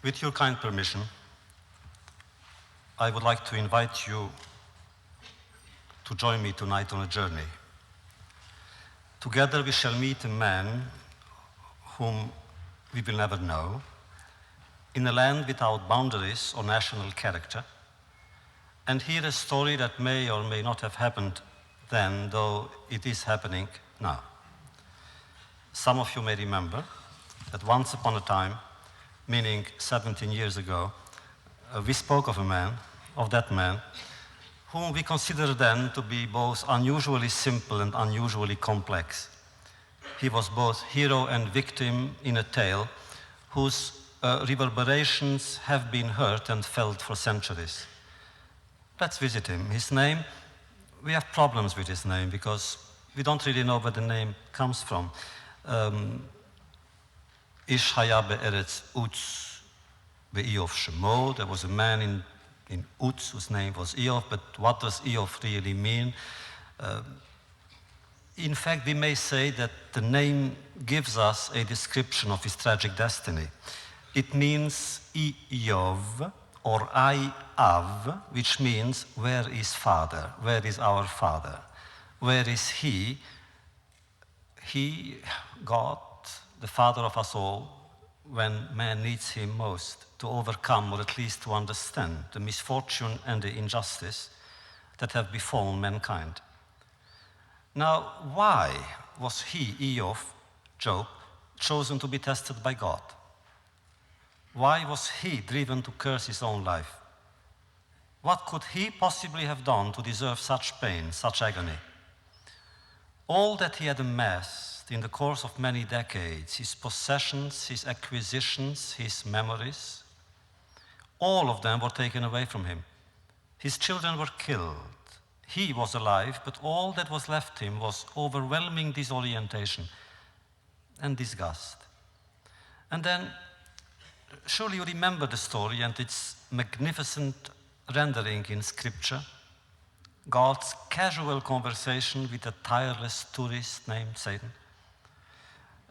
With your kind permission, I would like to invite you to join me tonight on a journey. Together we shall meet a man whom we will never know, in a land without boundaries or national character, and hear a story that may or may not have happened then, though it is happening now. Some of you may remember that once upon a time, meaning 17 years ago, we spoke of that man, whom we considered then to be both unusually simple and unusually complex. He was both hero and victim in a tale whose reverberations have been heard and felt for centuries. Let's visit him. His name, we have problems with his name because we don't really know where the name comes from. Ish haya be'eretz Uz be'Iyov Shemo. There was a man in Uz whose name was Iyov, but what does Iyov really mean? In fact, we may say that the name gives us a description of his tragic destiny. It means Iyov or I Av, which means where is Father? Where is our Father? Where is He? He, God, the Father of us all, when man needs Him most to overcome or at least to understand the misfortune and the injustice that have befallen mankind. Now, why was he, Iyov, Job, chosen to be tested by God? Why was he driven to curse his own life? What could he possibly have done to deserve such pain, such agony? All that he had amassed in the course of many decades, his possessions, his acquisitions, his memories, all of them were taken away from him. His children were killed. He was alive, but all that was left him was overwhelming disorientation and disgust. And then, surely you remember the story and its magnificent rendering in Scripture, God's casual conversation with a tireless tourist named Satan.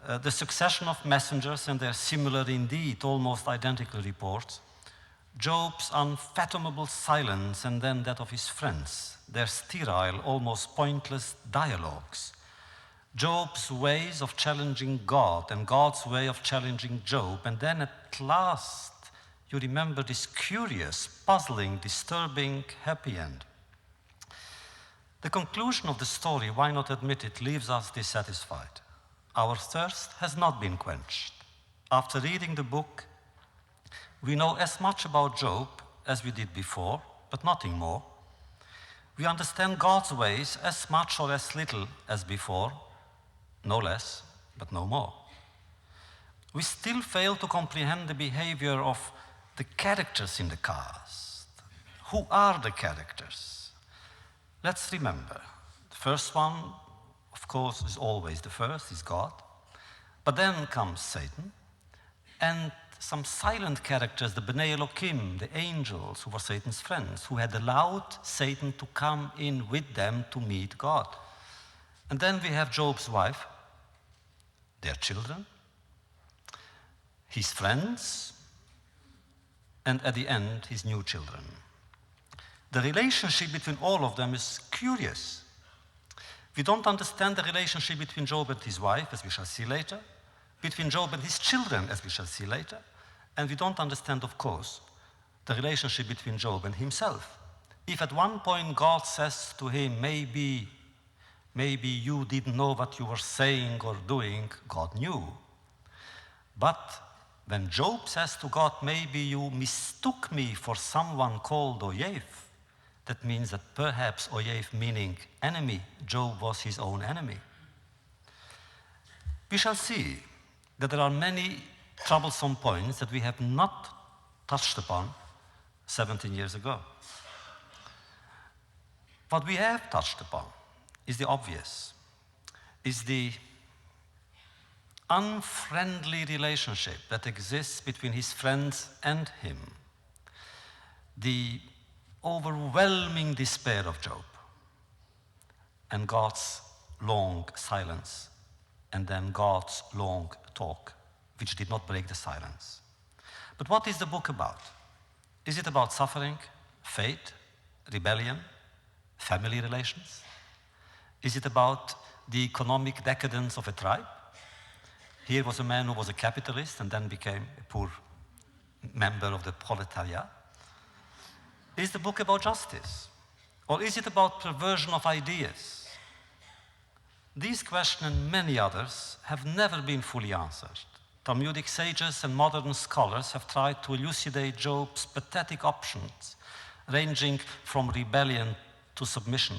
The succession of messengers and their similar, indeed almost identical reports, Job's unfathomable silence and then that of his friends, their sterile, almost pointless dialogues, Job's ways of challenging God and God's way of challenging Job, and then at last you remember this curious, puzzling, disturbing happy end. The conclusion of the story, why not admit it, leaves us dissatisfied. Our thirst has not been quenched. After reading the book, we know as much about Job as we did before, but nothing more. We understand God's ways as much or as little as before, no less, but no more. We still fail to comprehend the behavior of the characters in the cast. Who are the characters? Let's remember, the first one, of course, is always the first, is God. But then comes Satan, and some silent characters, the Bnei Elohim, the angels who were Satan's friends, who had allowed Satan to come in with them to meet God. And then we have Job's wife, their children, his friends, and at the end, his new children. The relationship between all of them is curious. We don't understand the relationship between Job and his wife, as we shall see later, between Job and his children, as we shall see later, and we don't understand, of course, the relationship between Job and himself. If at one point God says to him, maybe you didn't know what you were saying or doing, God knew. But when Job says to God, maybe you mistook me for someone called Oyev, that means that perhaps Oyev, meaning enemy, Job was his own enemy. We shall see that there are many troublesome points that we have not touched upon 17 years ago. What we have touched upon is the obvious, is the unfriendly relationship that exists between his friends and him, the overwhelming despair of Job, and God's long silence, and then God's long talk, which did not break the silence. But what is the book about? Is it about suffering, fate, rebellion, family relations? Is it about the economic decadence of a tribe? Here was a man who was a capitalist and then became a poor member of the proletariat. Is the book about justice? Or is it about perversion of ideas? These questions and many others have never been fully answered. Talmudic sages and modern scholars have tried to elucidate Job's pathetic options, ranging from rebellion to submission.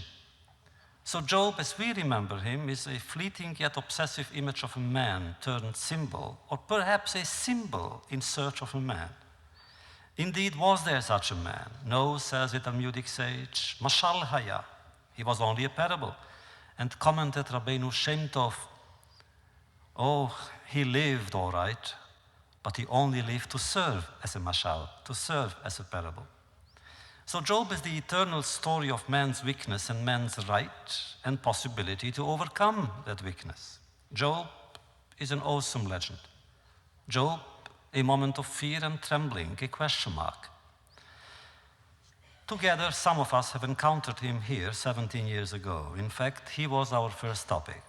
So Job, as we remember him, is a fleeting yet obsessive image of a man turned symbol, or perhaps a symbol in search of a man. Indeed, was there such a man? No, says the Talmudic sage, Mashal Haya. He was only a parable. And commented Rabbeinu Shem Tov, oh, he lived all right, but he only lived to serve as a mashal, to serve as a parable. So Job is the eternal story of man's weakness and man's right and possibility to overcome that weakness. Job is an awesome legend. Job, a moment of fear and trembling, a question mark. Together, some of us have encountered him here 17 years ago. In fact, he was our first topic.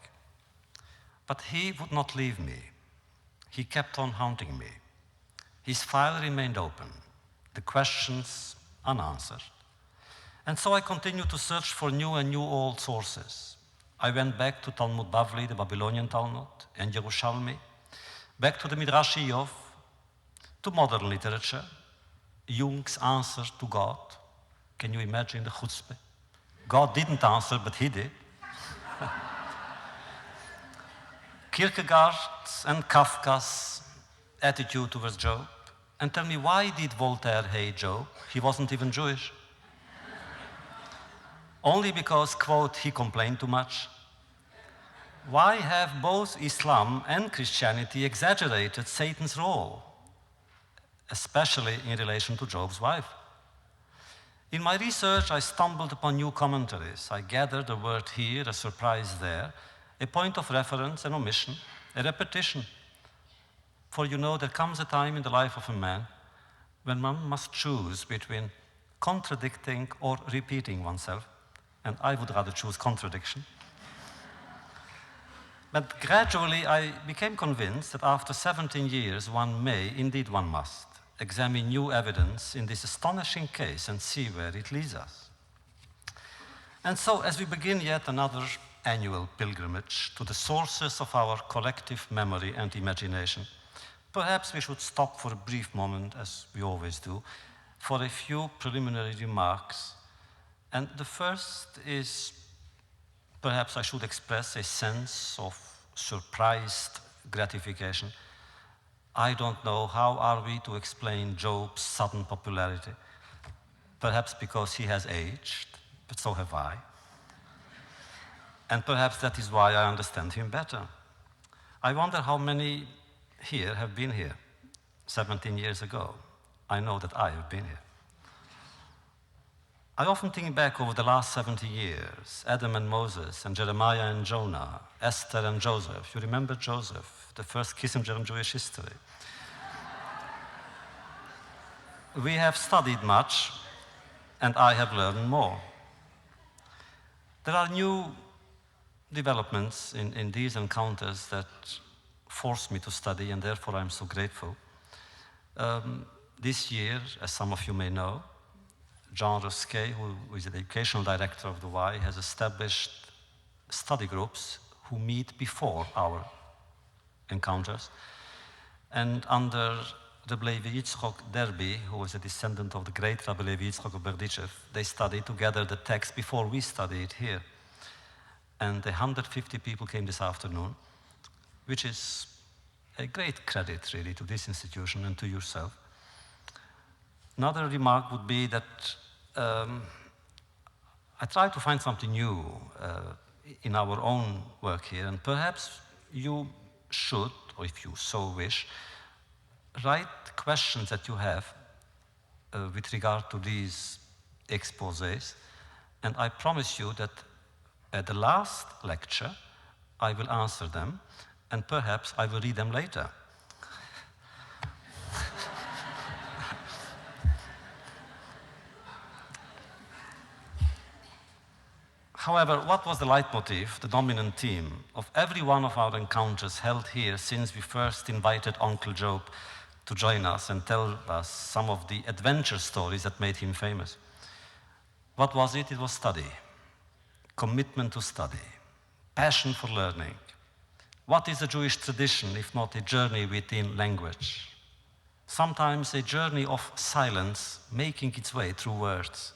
But he would not leave me. He kept on haunting me. His file remained open, the questions unanswered. And so I continued to search for new and new old sources. I went back to Talmud Bavli, the Babylonian Talmud, and Yerushalmi, back to the Midrash Iyov, to modern literature, Jung's answer to God. Can you imagine the chutzpah? God didn't answer, but he did. Kierkegaard's and Kafka's attitude towards Job. And tell me, why did Voltaire hate Job? He wasn't even Jewish. Only because, quote, he complained too much. Why have both Islam and Christianity exaggerated Satan's role, especially in relation to Job's wife? In my research, I stumbled upon new commentaries. I gathered a word here, a surprise there, a point of reference, an omission, a repetition. For you know, there comes a time in the life of a man when one must choose between contradicting or repeating oneself, and I would rather choose contradiction. But gradually I became convinced that after 17 years one may, indeed one must, examine new evidence in this astonishing case and see where it leads us. And so as we begin yet another annual pilgrimage to the sources of our collective memory and imagination, perhaps we should stop for a brief moment, as we always do, for a few preliminary remarks. And the first is, perhaps I should express a sense of surprised gratification. I don't know how are we to explain Job's sudden popularity. Perhaps because he has aged, but so have I. And perhaps that is why I understand him better. I wonder how many here have been here 17 years ago. I know that I have been here. I often think back over the last 70 years, Adam and Moses, and Jeremiah and Jonah, Esther and Joseph. You remember Joseph, the first Kissinger in Jewish history. We have studied much, and I have learned more. There are new developments in these encounters that force me to study, and therefore I'm so grateful. This year, as some of you may know, Jean Rosquet, who is the educational director of the Y, has established study groups who meet before our encounters. And under Rabbi Levi Yitzchok Derby, who was a descendant of the great Rabbi Levi Yitzchok of Berdichev, they studied together the text before we study it here. And 150 people came this afternoon, which is a great credit, really, to this institution and to yourself. Another remark would be that I try to find something new in our own work here, and perhaps you should, or if you so wish, write questions that you have with regard to these exposés, and I promise you that at the last lecture I will answer them, and perhaps I will read them later. However, what was the leitmotif, the dominant theme, of every one of our encounters held here since we first invited Uncle Job to join us and tell us some of the adventure stories that made him famous? What was it? It was study, commitment to study, passion for learning. What is a Jewish tradition if not a journey within language? Sometimes a journey of silence making its way through words.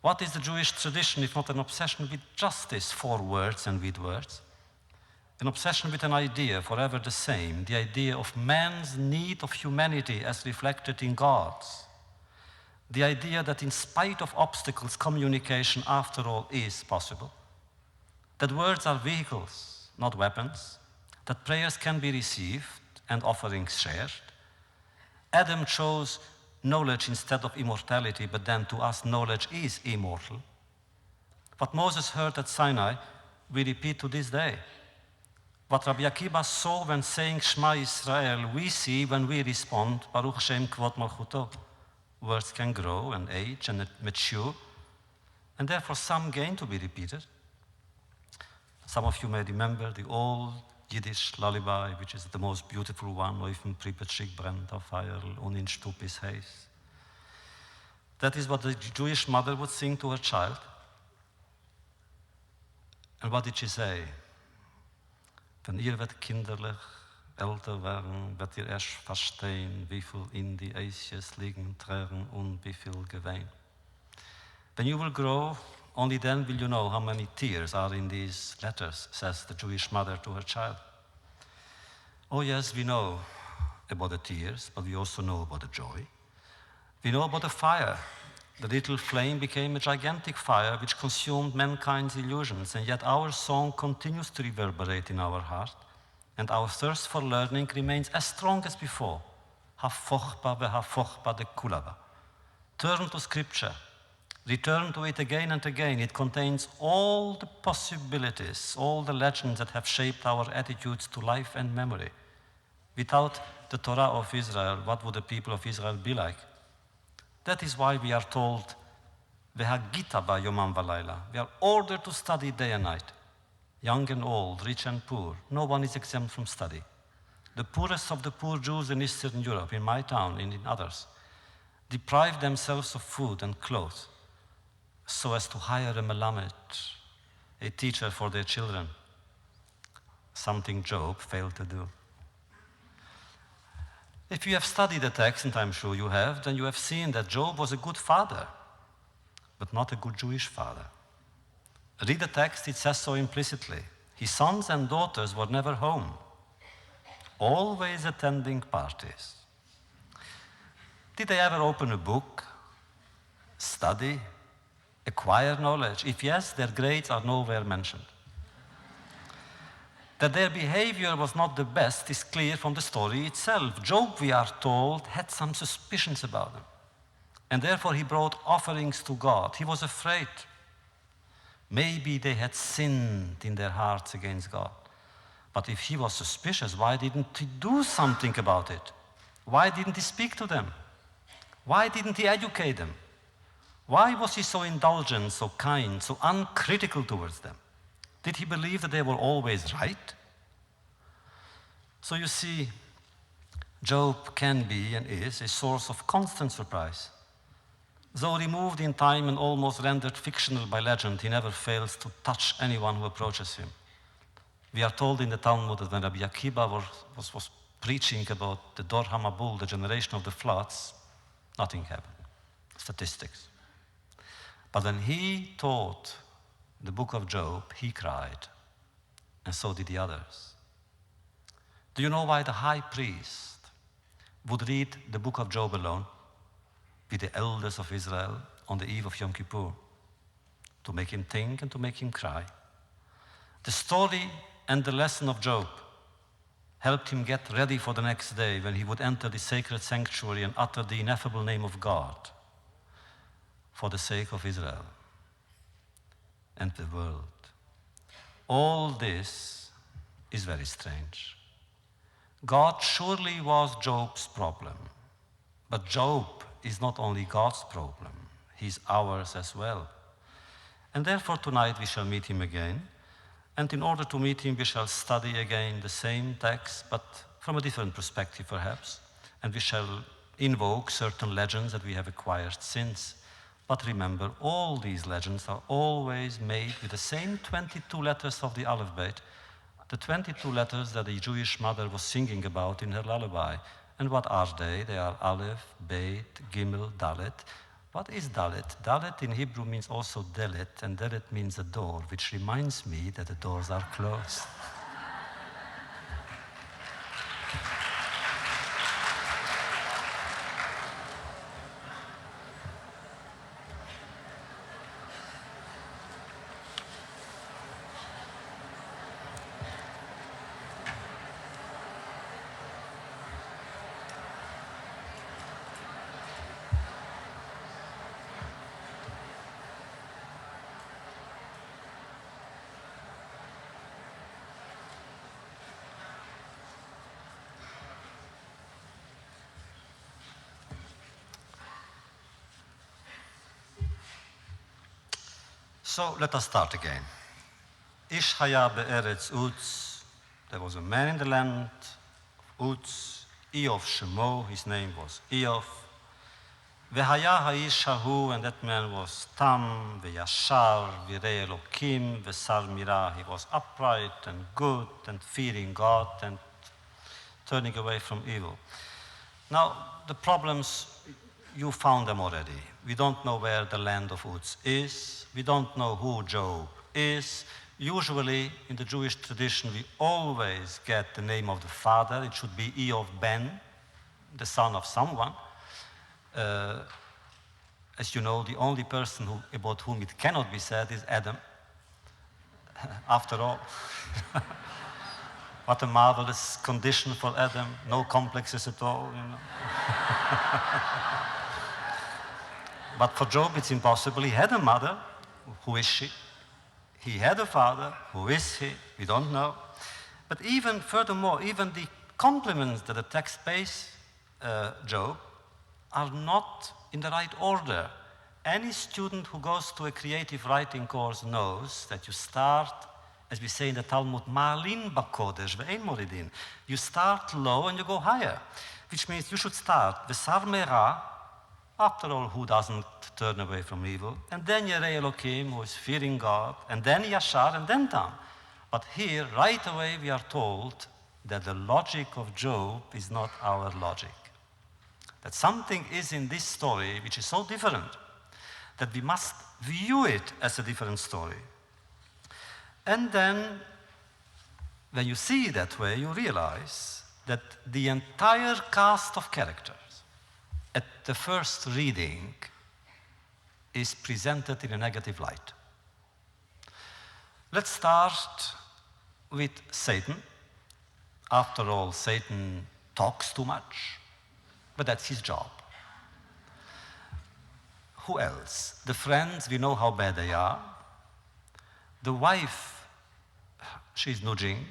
What is the Jewish tradition if not an obsession with justice for words and with words? An obsession with an idea forever the same, the idea of man's need of humanity as reflected in God's. The idea that in spite of obstacles, communication after all is possible. That words are vehicles, not weapons. That prayers can be received and offerings shared. Adam chose knowledge instead of immortality, but then to us knowledge is immortal. What Moses heard at Sinai, we repeat to this day. What Rabbi Akiva saw when saying Shema Yisrael, we see when we respond, Baruch Hashem Kvod Malchuto. Words can grow and age and mature, and therefore some gain to be repeated. Some of you may remember the old Yiddish lullaby, which is the most beautiful one, Oifen Pripetschik brennt auf Feuer, und in Stub ist heiß. That is what the Jewish mother would sing to her child. And what did she say? Wenn ihr wird kinderlich älter werden, wird ihr erst verstehen, wie viel in die Eisjes liegen Tränen und wie viel Gewein. When you will grow, only then will you know how many tears are in these letters, says the Jewish mother to her child. Oh yes, we know about the tears, but we also know about the joy. We know about the fire. The little flame became a gigantic fire which consumed mankind's illusions, and yet our song continues to reverberate in our heart, and our thirst for learning remains as strong as before. Ha-fochba ve-ha-fochba de kulaba. Turn to Scripture. Return to it again and again. It contains all the possibilities, all the legends that have shaped our attitudes to life and memory. Without the Torah of Israel, what would the people of Israel be like? That is why we are told, Vehagita ba yomam valayla. We are ordered to study day and night. Young and old, rich and poor, no one is exempt from study. The poorest of the poor Jews in Eastern Europe, in my town and in others, deprive themselves of food and clothes so as to hire a melamed, a teacher for their children, something Job failed to do. If you have studied the text, and I'm sure you have, then you have seen that Job was a good father, but not a good Jewish father. Read the text, it says so implicitly. His sons and daughters were never home, always attending parties. Did they ever open a book, study, acquire knowledge? If yes, their grades are nowhere mentioned. That their behavior was not the best is clear from the story itself. Job, we are told, had some suspicions about them, and therefore he brought offerings to God. He was afraid. Maybe they had sinned in their hearts against God. But if he was suspicious, why didn't he do something about it? Why didn't he speak to them? Why didn't he educate them? Why was he so indulgent, so kind, so uncritical towards them? Did he believe that they were always right? So you see, Job can be and is a source of constant surprise. Though removed in time and almost rendered fictional by legend, he never fails to touch anyone who approaches him. We are told in the Talmud that when Rabbi Akiva was preaching about the Dor HaMabul, the generation of the floods, nothing happened. Statistics. But when he taught the book of Job, he cried, and so did the others. Do you know why the high priest would read the book of Job alone with the elders of Israel on the eve of Yom Kippur? To make him think and to make him cry. The story and the lesson of Job helped him get ready for the next day when he would enter the sacred sanctuary and utter the ineffable name of God for the sake of Israel and the world. All this is very strange. God surely was Job's problem, but Job is not only God's problem, he's ours as well. And therefore tonight we shall meet him again. And in order to meet him, we shall study again the same text, but from a different perspective perhaps. And we shall invoke certain legends that we have acquired since. But remember, all these legends are always made with the same 22 letters of the alphabet, the 22 letters that the Jewish mother was singing about in her lullaby. And what are they? They are Aleph, Beit, Gimel, Dalet. What is Dalet? Dalet in Hebrew means also Delet, and Delet means a door, which reminds me that the doors are closed. So let us start again. Ish haya be'eretz Uz, there was a man in the land of Uz, Eov Shemo, his name was Eov. Vehaya ha'ish hahu, and that man was Tam, ve'yashar, v'irei Elokim, v'sar mirah. He was upright and good and fearing God and turning away from evil. Now, the problems, you found them already. We don't know where the land of Uz is. We don't know who Job is. Usually, in the Jewish tradition, we always get the name of the father. It should be Eov ben, the son of someone. As you know, the only person about whom it cannot be said is Adam. After all, what a marvelous condition for Adam. No complexes at all, you know. But for Job, it's impossible. He had a mother. Who is she? He had a father. Who is he? We don't know. But even furthermore, even the compliments that the text pays Job are not in the right order. Any student who goes to a creative writing course knows that you start, as we say in the Talmud, Ma'alin b'kodesh ve'ein moridin. You start low and you go higher, which means you should start v'sar merah. After all, who doesn't turn away from evil? And then Yerei Elokim, who is fearing God, and then Yashar, and then Tam. But here, right away, we are told that the logic of Job is not our logic. That something is in this story which is so different that we must view it as a different story. And then, when you see it that way, you realize that the entire cast of characters at the first reading is presented in a negative light. Let's start with Satan. After all, Satan talks too much, but that's his job. Who else? The friends, we know how bad they are. The wife, she's nudging.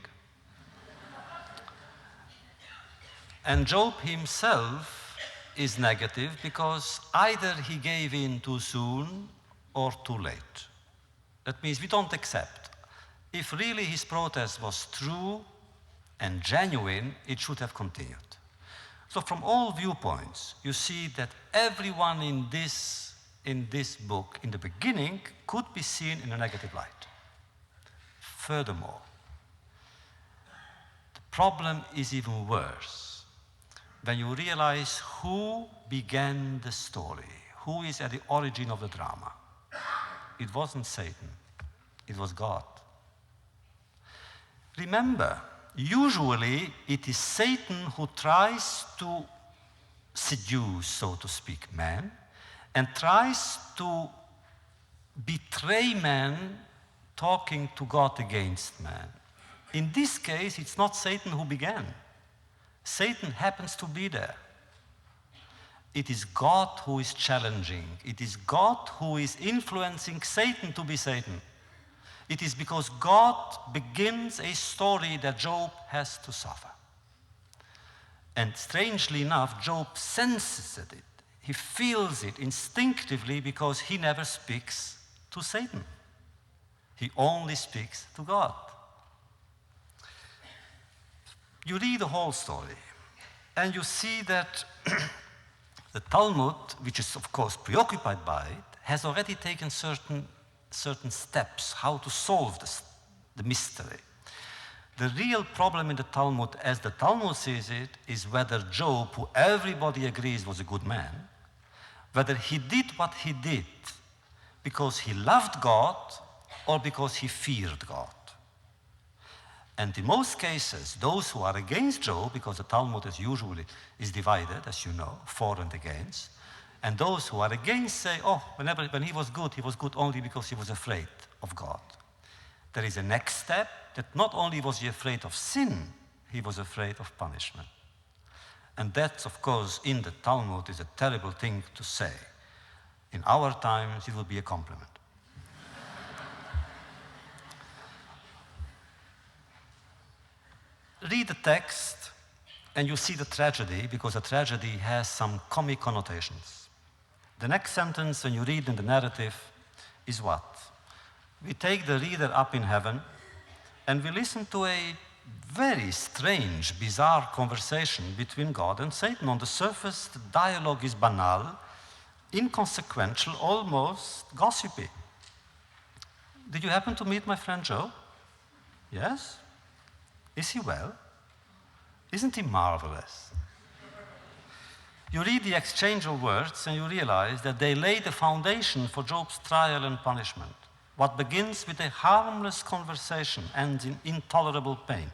And Job himself is negative because either he gave in too soon or too late. That means we don't accept. If really his protest was true and genuine, it should have continued. So from all viewpoints, you see that everyone in this book, in the beginning, could be seen in a negative light. Furthermore, the problem is even worse when you realize who began the story, who is at the origin of the drama. It wasn't Satan, it was God. Remember, usually it is Satan who tries to seduce, so to speak, man, and tries to betray man, talking to God against man. In this case, it's not Satan who began. Satan happens to be there. It is God who is challenging. It is God who is influencing Satan to be Satan. It is because God begins a story that Job has to suffer. And strangely enough, Job senses it. He feels it instinctively because he never speaks to Satan. He only speaks to God. You read the whole story, and you see that the Talmud, which is of course preoccupied by it, has already taken certain steps how to solve the mystery. The real problem in the Talmud, as the Talmud sees it, is whether Job, who everybody agrees was a good man, whether he did what he did because he loved God or because he feared God. And in most cases, those who are against Job, because the Talmud as usually is divided, as you know, for and against, and those who are against say, oh, when he was good only because he was afraid of God. There is a next step, that not only was he afraid of sin, he was afraid of punishment. And that, of course, in the Talmud is a terrible thing to say. In our times, it would be a compliment. Read the text, and you see the tragedy, because a tragedy has some comic connotations. The next sentence, when you read in the narrative, is what? We take the reader up in heaven, and we listen to a very strange, bizarre conversation between God and Satan. On the surface, the dialogue is banal, inconsequential, almost gossipy. Did you happen to meet my friend Job? Yes? Is he well? Isn't he marvelous? You read the exchange of words and you realize that they lay the foundation for Job's trial and punishment. What begins with a harmless conversation ends in intolerable pain.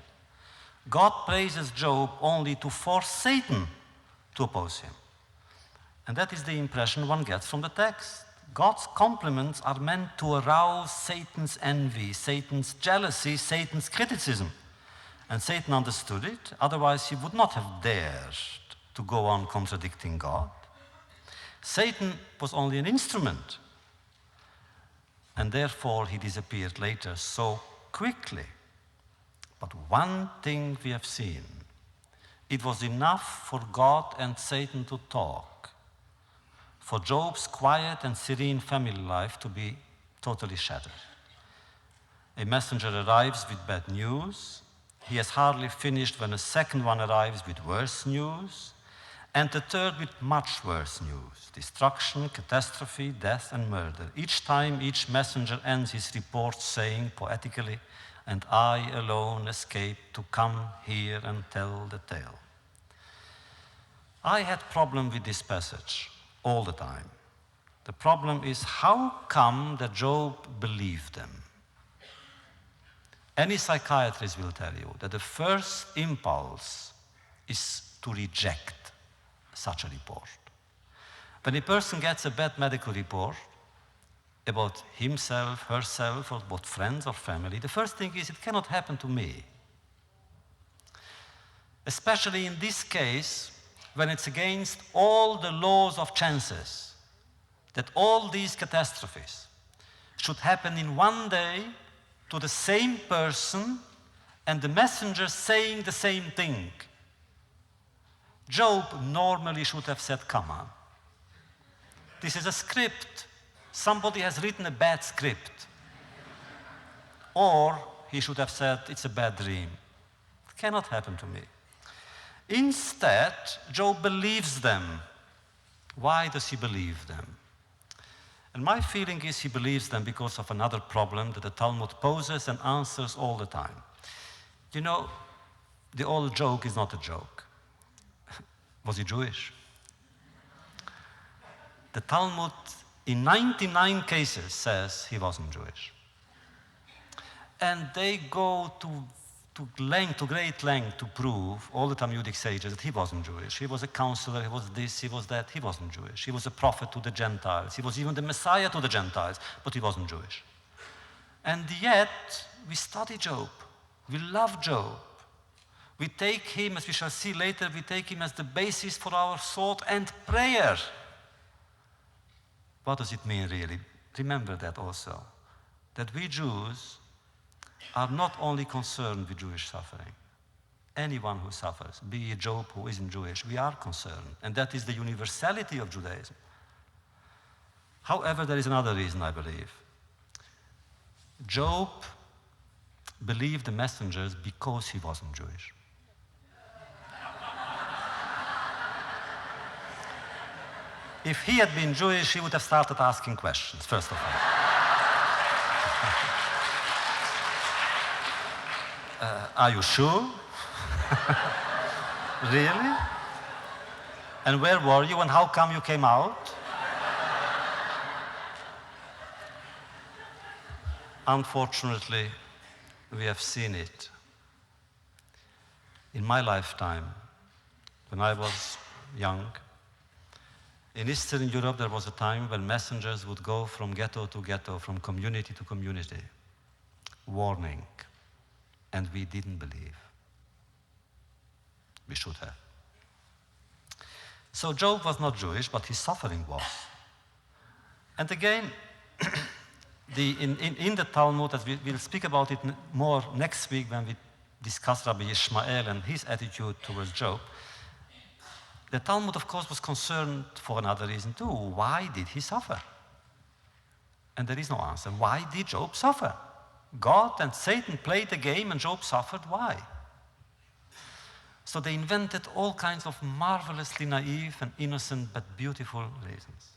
God praises Job only to force Satan to oppose him. And that is the impression one gets from the text. God's compliments are meant to arouse Satan's envy, Satan's jealousy, Satan's criticism. And Satan understood it, otherwise he would not have dared to go on contradicting God. Satan was only an instrument, and therefore he disappeared later so quickly. But one thing we have seen, it was enough for God and Satan to talk, for Job's quiet and serene family life to be totally shattered. A messenger arrives with bad news. He has hardly finished when a second one arrives with worse news, and the third with much worse news: destruction, catastrophe, death, and murder. Each time, each messenger ends his report saying poetically, "And I alone escaped to come here and tell the tale." I had problem with this passage all the time. The problem is, how come that Job believed them? Any psychiatrist will tell you that the first impulse is to reject such a report. When a person gets a bad medical report about himself, herself, or about friends or family, the first thing is, it cannot happen to me. Especially in this case, when it's against all the laws of chances, that all these catastrophes should happen in one day to the same person and the messenger saying the same thing. Job normally should have said, "Come on. This is a script. Somebody has written a bad script." Or he should have said, "It's a bad dream. It cannot happen to me." Instead, Job believes them. Why does he believe them? And my feeling is he believes them because of another problem that the Talmud poses and answers all the time. You know, the old joke is not a joke. Was he Jewish? The Talmud, in 99 cases, says he wasn't Jewish. And they go to great length to prove, all the Talmudic sages, that he wasn't Jewish. He was a counselor, he was this, he was that, he wasn't Jewish. He was a prophet to the Gentiles. He was even the Messiah to the Gentiles, but he wasn't Jewish. And yet, we study Job. We love Job. We take him, as we shall see later, we take him as the basis for our thought and prayer. What does it mean, really? Remember that also, that we Jews are not only concerned with Jewish suffering. Anyone who suffers, be it Job who isn't Jewish, we are concerned. And that is the universality of Judaism. However, there is another reason, I believe. Job believed the messengers because he wasn't Jewish. If he had been Jewish, he would have started asking questions, first of all. Are you sure? Really? And where were you and how come you came out? Unfortunately, we have seen it. In my lifetime, when I was young, in Eastern Europe there was a time when messengers would go from ghetto to ghetto, from community to community, warning, and we didn't believe. We should have. So Job was not Jewish, but his suffering was. And again, in the Talmud, as we'll speak about it more next week when we discuss Rabbi Ishmael and his attitude towards Job, the Talmud, of course, was concerned for another reason too. Why did he suffer? And there is no answer. Why did Job suffer? God and Satan played a game and Job suffered. Why? So they invented all kinds of marvelously naive and innocent but beautiful reasons.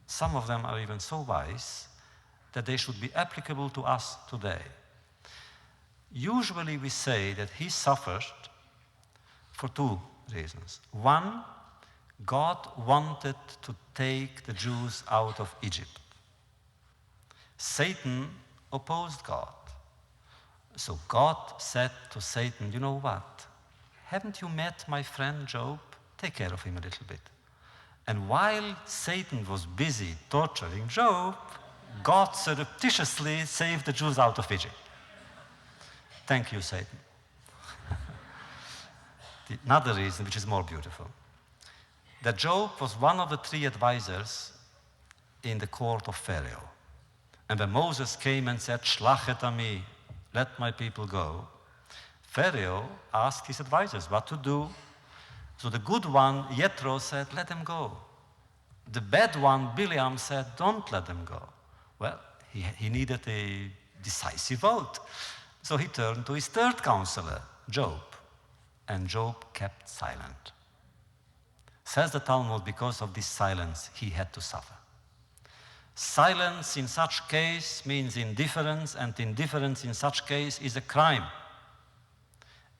Some of them are even so wise that they should be applicable to us today. Usually we say that he suffered for two reasons. One, God wanted to take the Jews out of Egypt. Satan opposed God. So God said to Satan, you know what? Haven't you met my friend Job? Take care of him a little bit. And while Satan was busy torturing Job, God surreptitiously saved the Jews out of Egypt. Thank you, Satan. Another reason, which is more beautiful, that Job was one of the three advisors in the court of Pharaoh. And when Moses came and said, Shlach et ami, let my people go, Pharaoh asked his advisors what to do. So the good one, Jethro, said, let them go. The bad one, Bileam, said, don't let them go. Well, he needed a decisive vote. So he turned to his third counselor, Job. And Job kept silent. Says the Talmud, because of this silence, he had to suffer. Silence in such case means indifference, and indifference in such case is a crime.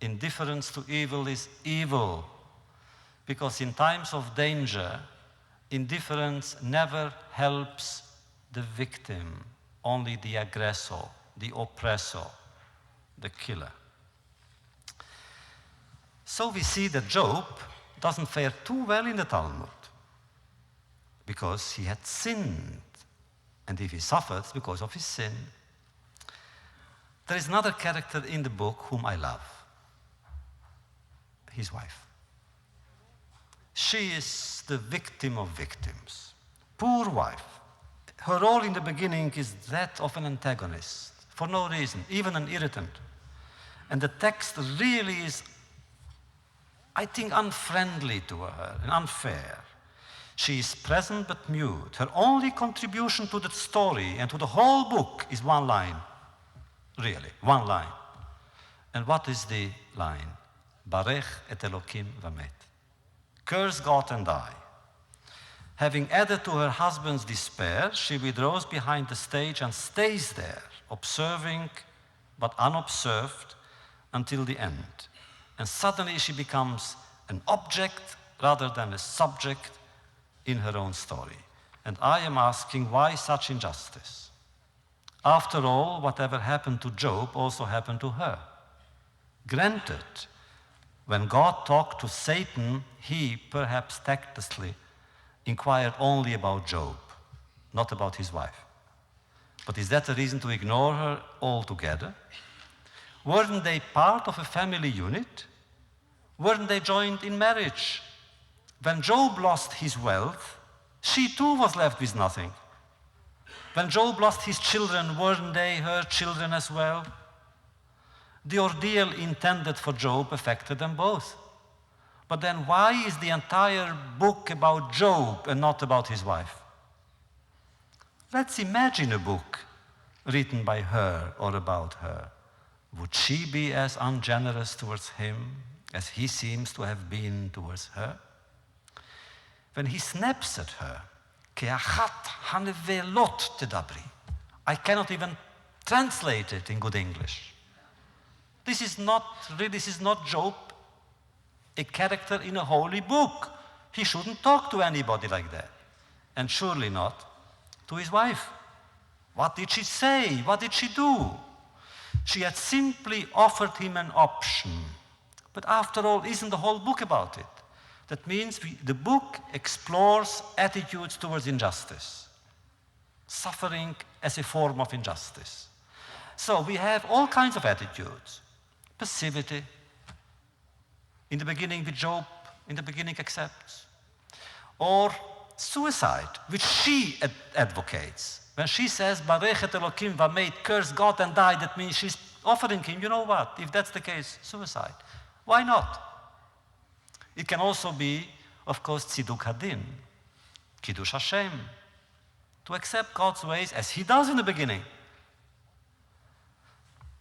Indifference to evil is evil, because in times of danger, indifference never helps the victim, only the aggressor, the oppressor, the killer. So we see that Job doesn't fare too well in the Talmud, because he had sinned, and if he suffered, it's because of his sin. There is another character in the book whom I love. His wife. She is the victim of victims. Poor wife. Her role in the beginning is that of an antagonist, for no reason, even an irritant. And the text really is, I think, unfriendly to her and unfair. She is present but mute. Her only contribution to the story and to the whole book is one line. Really, one line. And what is the line? Barech et Elokim vamet. Curse God and die. Having added to her husband's despair, she withdraws behind the stage and stays there, observing but unobserved until the end. And suddenly she becomes an object rather than a subject in her own story. And I am asking, why such injustice? After all, whatever happened to Job also happened to her. Granted, when God talked to Satan, he, perhaps tactlessly, inquired only about Job, not about his wife. But is that a reason to ignore her altogether? Weren't they part of a family unit? Weren't they joined in marriage? When Job lost his wealth, she too was left with nothing. When Job lost his children, weren't they her children as well? The ordeal intended for Job affected them both. But then why is the entire book about Job and not about his wife? Let's imagine a book written by her or about her, would she be as ungenerous towards him as he seems to have been towards her? When he snaps at her, I cannot even translate it in good English. This is not Job, a character in a holy book. He shouldn't talk to anybody like that. And surely not to his wife. What did she say? What did she do? She had simply offered him an option. But after all, isn't the whole book about it? That means the book explores attitudes towards injustice. Suffering as a form of injustice. So we have all kinds of attitudes. Passivity. In the beginning with Job, in the beginning accepts. Or suicide, which she advocates. When she says, Barechet Elokim v'meit, curse God and die, that means she's offering him, you know what, if that's the case, suicide. Why not? It can also be, of course, Tziduk Hadin, Kiddush Hashem, to accept God's ways as he does in the beginning.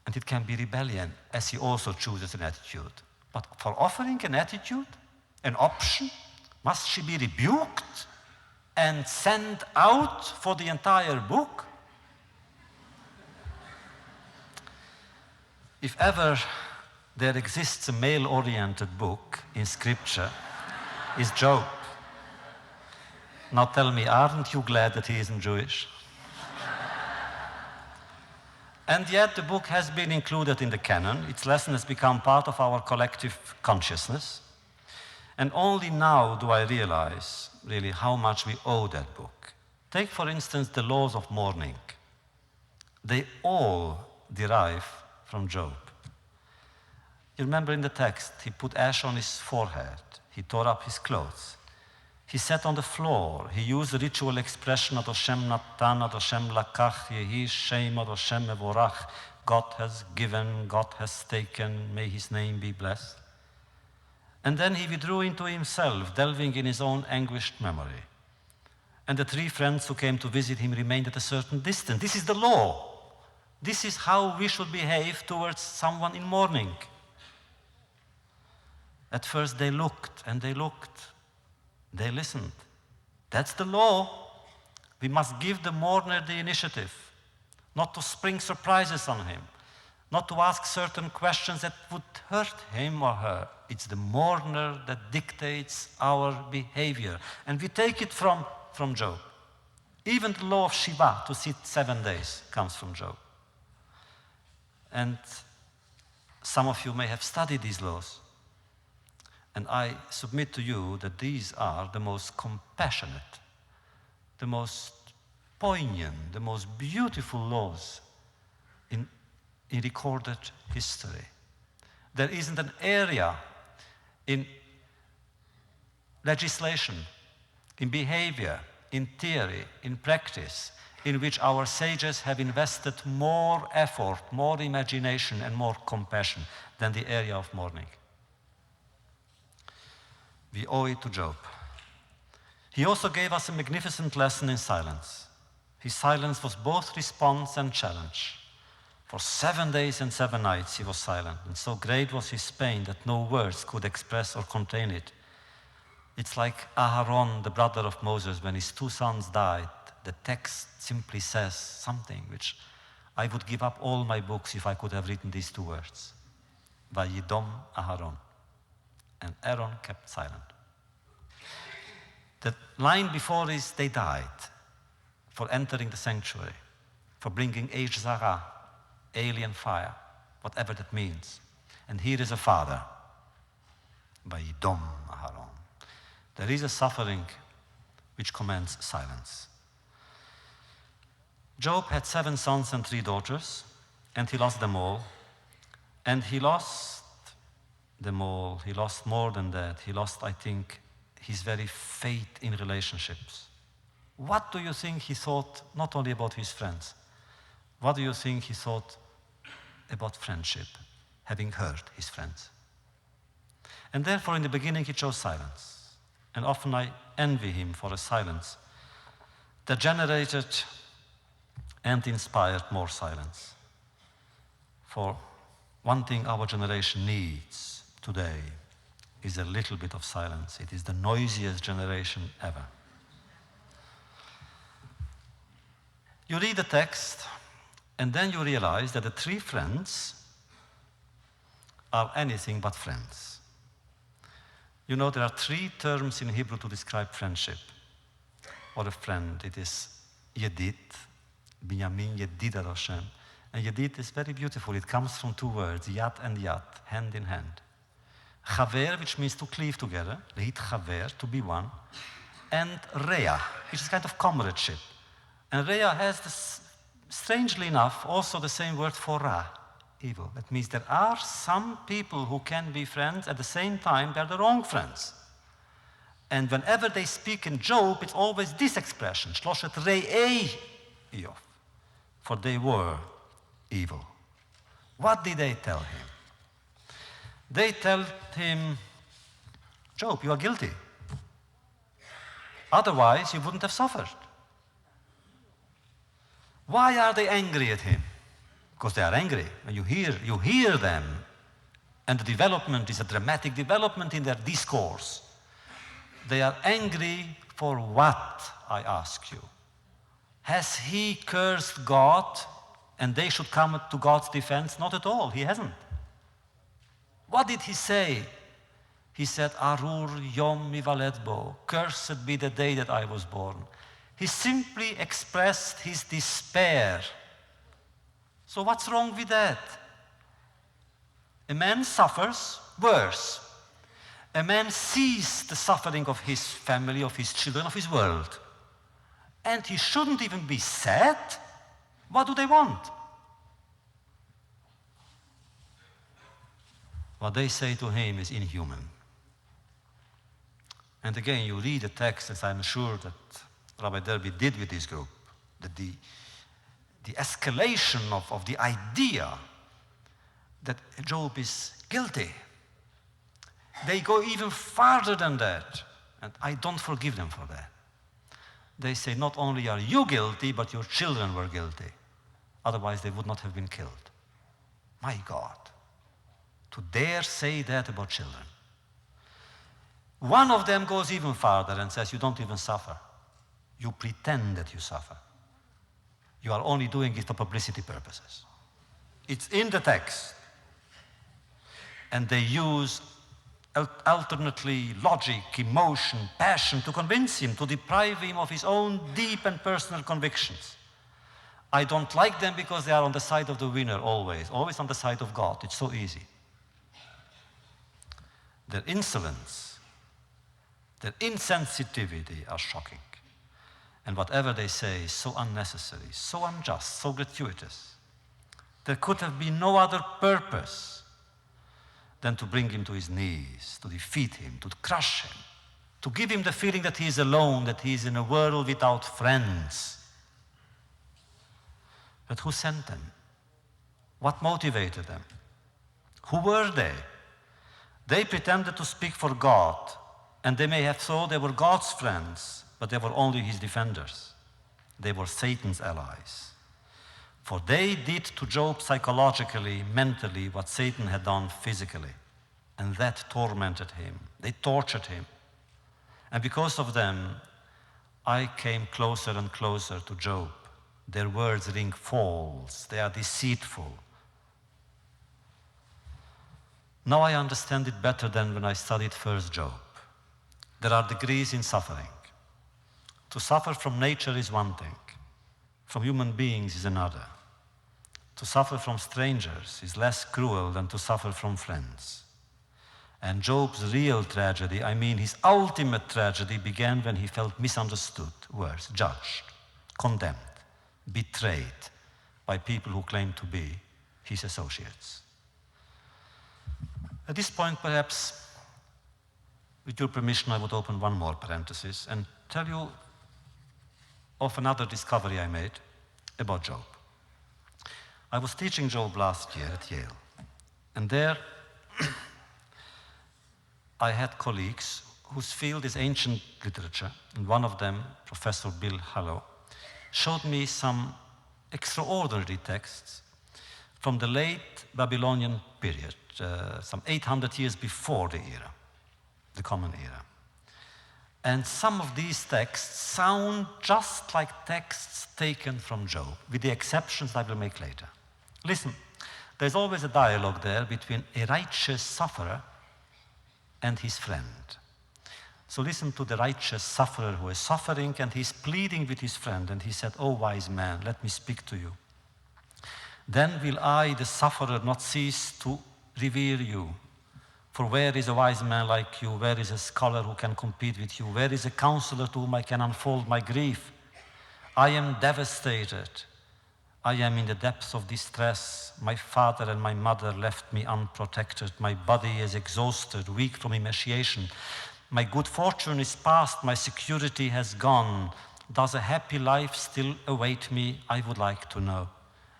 And it can be rebellion, as he also chooses an attitude. But for offering an attitude, an option, must she be rebuked and sent out for the entire book? If ever there exists a male-oriented book in Scripture, is Job. Now tell me, aren't you glad that he isn't Jewish? And yet the book has been included in the canon. Its lesson has become part of our collective consciousness. And only now do I realize, really, how much we owe that book. Take, for instance, the laws of mourning. They all derive from Job. You remember in the text, he put ash on his forehead. He tore up his clothes. He sat on the floor. He used the ritual expression Ad Hashem Natan, Ad Hashem Lakach, Yehi Shem, Ad Hashem Mevorach. God has given, God has taken, may his name be blessed. And then he withdrew into himself, delving in his own anguished memory. And the 3 friends who came to visit him remained at a certain distance. This is the law. This is how we should behave towards someone in mourning. At first they looked and they looked. They listened. That's the law. We must give the mourner the initiative, not to spring surprises on him, not to ask certain questions that would hurt him or her. It's the mourner that dictates our behavior. And we take it from Job. Even the law of Shiva, to sit 7 days, comes from Job. And some of you may have studied these laws. And I submit to you that these are the most compassionate, the most poignant, the most beautiful laws in recorded history. There isn't an area in legislation, in behavior, in theory, in practice, in which our sages have invested more effort, more imagination, and more compassion than the area of mourning. We owe it to Job. He also gave us a magnificent lesson in silence. His silence was both response and challenge. For 7 days and 7 nights he was silent, and so great was his pain that no words could express or contain it. It's like Aharon, the brother of Moses, when his 2 sons died. The text simply says something which I would give up all my books if I could have written these 2 words. Vayidom Aharon. And Aaron kept silent. The line before is, they died for entering the sanctuary, for bringing Eish Zara, alien fire, whatever that means. And here is a father, Vayidom Aharon. There is a suffering which commands silence. Job had 7 sons and 3 daughters, and he lost them all. And he lost them all. He lost more than that. He lost, I think, his very faith in relationships. What do you think he thought, not only about his friends, what do you think he thought about friendship, having hurt his friends? And therefore, in the beginning, he chose silence. And often I envy him for a silence that generated and inspired more silence. For one thing our generation needs today is a little bit of silence. It is the noisiest generation ever. You read the text, and then you realize that the three friends are anything but friends. You know, there are three terms in Hebrew to describe friendship or a friend. It is Yedid, Binyamin, Yedid Hashem. And Yedid is very beautiful. It comes from two words, Yad and Yad, hand in hand. Chaver, which means to cleave together, Lehit Chaver, to be one, and Rea, which is kind of comradeship. And Rea has, this, strangely enough, also the same word for Ra, evil. That means there are some people who can be friends, at the same time they're the wrong friends. And whenever they speak in Job, it's always this expression, Shloshet Re'ei Iyov, for they were evil. What did they tell him? They tell him, Job, you are guilty. Otherwise, you wouldn't have suffered. Why are they angry at him? Because they are angry. And you hear them. And the development is a dramatic development in their discourse. They are angry for what, I ask you? Has he cursed God and they should come to God's defense? Not at all, he hasn't. What did he say? He said, Arur Yom Mivaledbo, cursed be the day that I was born. He simply expressed his despair. So what's wrong with that? A man suffers worse. A man sees the suffering of his family, of his children, of his world. And he shouldn't even be sad. What do they want? What they say to him is inhuman. And again, you read the text, as I'm sure that Rabbi Derby did with this group, that the escalation of the idea that Job is guilty. They go even farther than that, and I don't forgive them for that. They say, not only are you guilty, but your children were guilty. Otherwise, they would not have been killed. My God, to dare say that about children. One of them goes even farther and says, you don't even suffer. You pretend that you suffer. You are only doing it for publicity purposes. It's in the text. And they use alternately logic, emotion, passion to convince him, to deprive him of his own deep and personal convictions. I don't like them because they are on the side of the winner always on the side of God. It's so easy. Their insolence, their insensitivity are shocking. And whatever they say is so unnecessary, so unjust, so gratuitous. There could have been no other purpose than to bring him to his knees, to defeat him, to crush him, to give him the feeling that he is alone, that he is in a world without friends. But who sent them? What motivated them? Who were they? They pretended to speak for God, and they may have thought they were God's friends, but they were only his defenders. They were Satan's allies. For they did to Job psychologically, mentally, what Satan had done physically. And that tormented him. They tortured him. And because of them, I came closer and closer to Job. Their words ring false. They are deceitful. Now I understand it better than when I studied first Job. There are degrees in suffering. To suffer from nature is one thing. From human beings is another. To suffer from strangers is less cruel than to suffer from friends. And Job's real tragedy, I mean his ultimate tragedy, began when he felt misunderstood, worse, judged, condemned, betrayed by people who claimed to be his associates. At this point, perhaps, with your permission, I would open one more parenthesis and tell you of another discovery I made about Job. I was teaching Job last year at Yale, and there I had colleagues whose field is ancient literature, and one of them, Professor Bill Hallow, showed me some extraordinary texts from the late Babylonian period, some 800 years before the era, the Common Era. And some of these texts sound just like texts taken from Job, with the exceptions I will make later. Listen, there's always a dialogue there between a righteous sufferer and his friend. So listen to the righteous sufferer who is suffering, and he's pleading with his friend, and he said, "O wise man, let me speak to you. Then will I, the sufferer, not cease to revere you. For where is a wise man like you? Where is a scholar who can compete with you? Where is a counselor to whom I can unfold my grief? I am devastated. I am in the depths of distress. My father and my mother left me unprotected. My body is exhausted, weak from emaciation. My good fortune is past. My security has gone. Does a happy life still await me? I would like to know."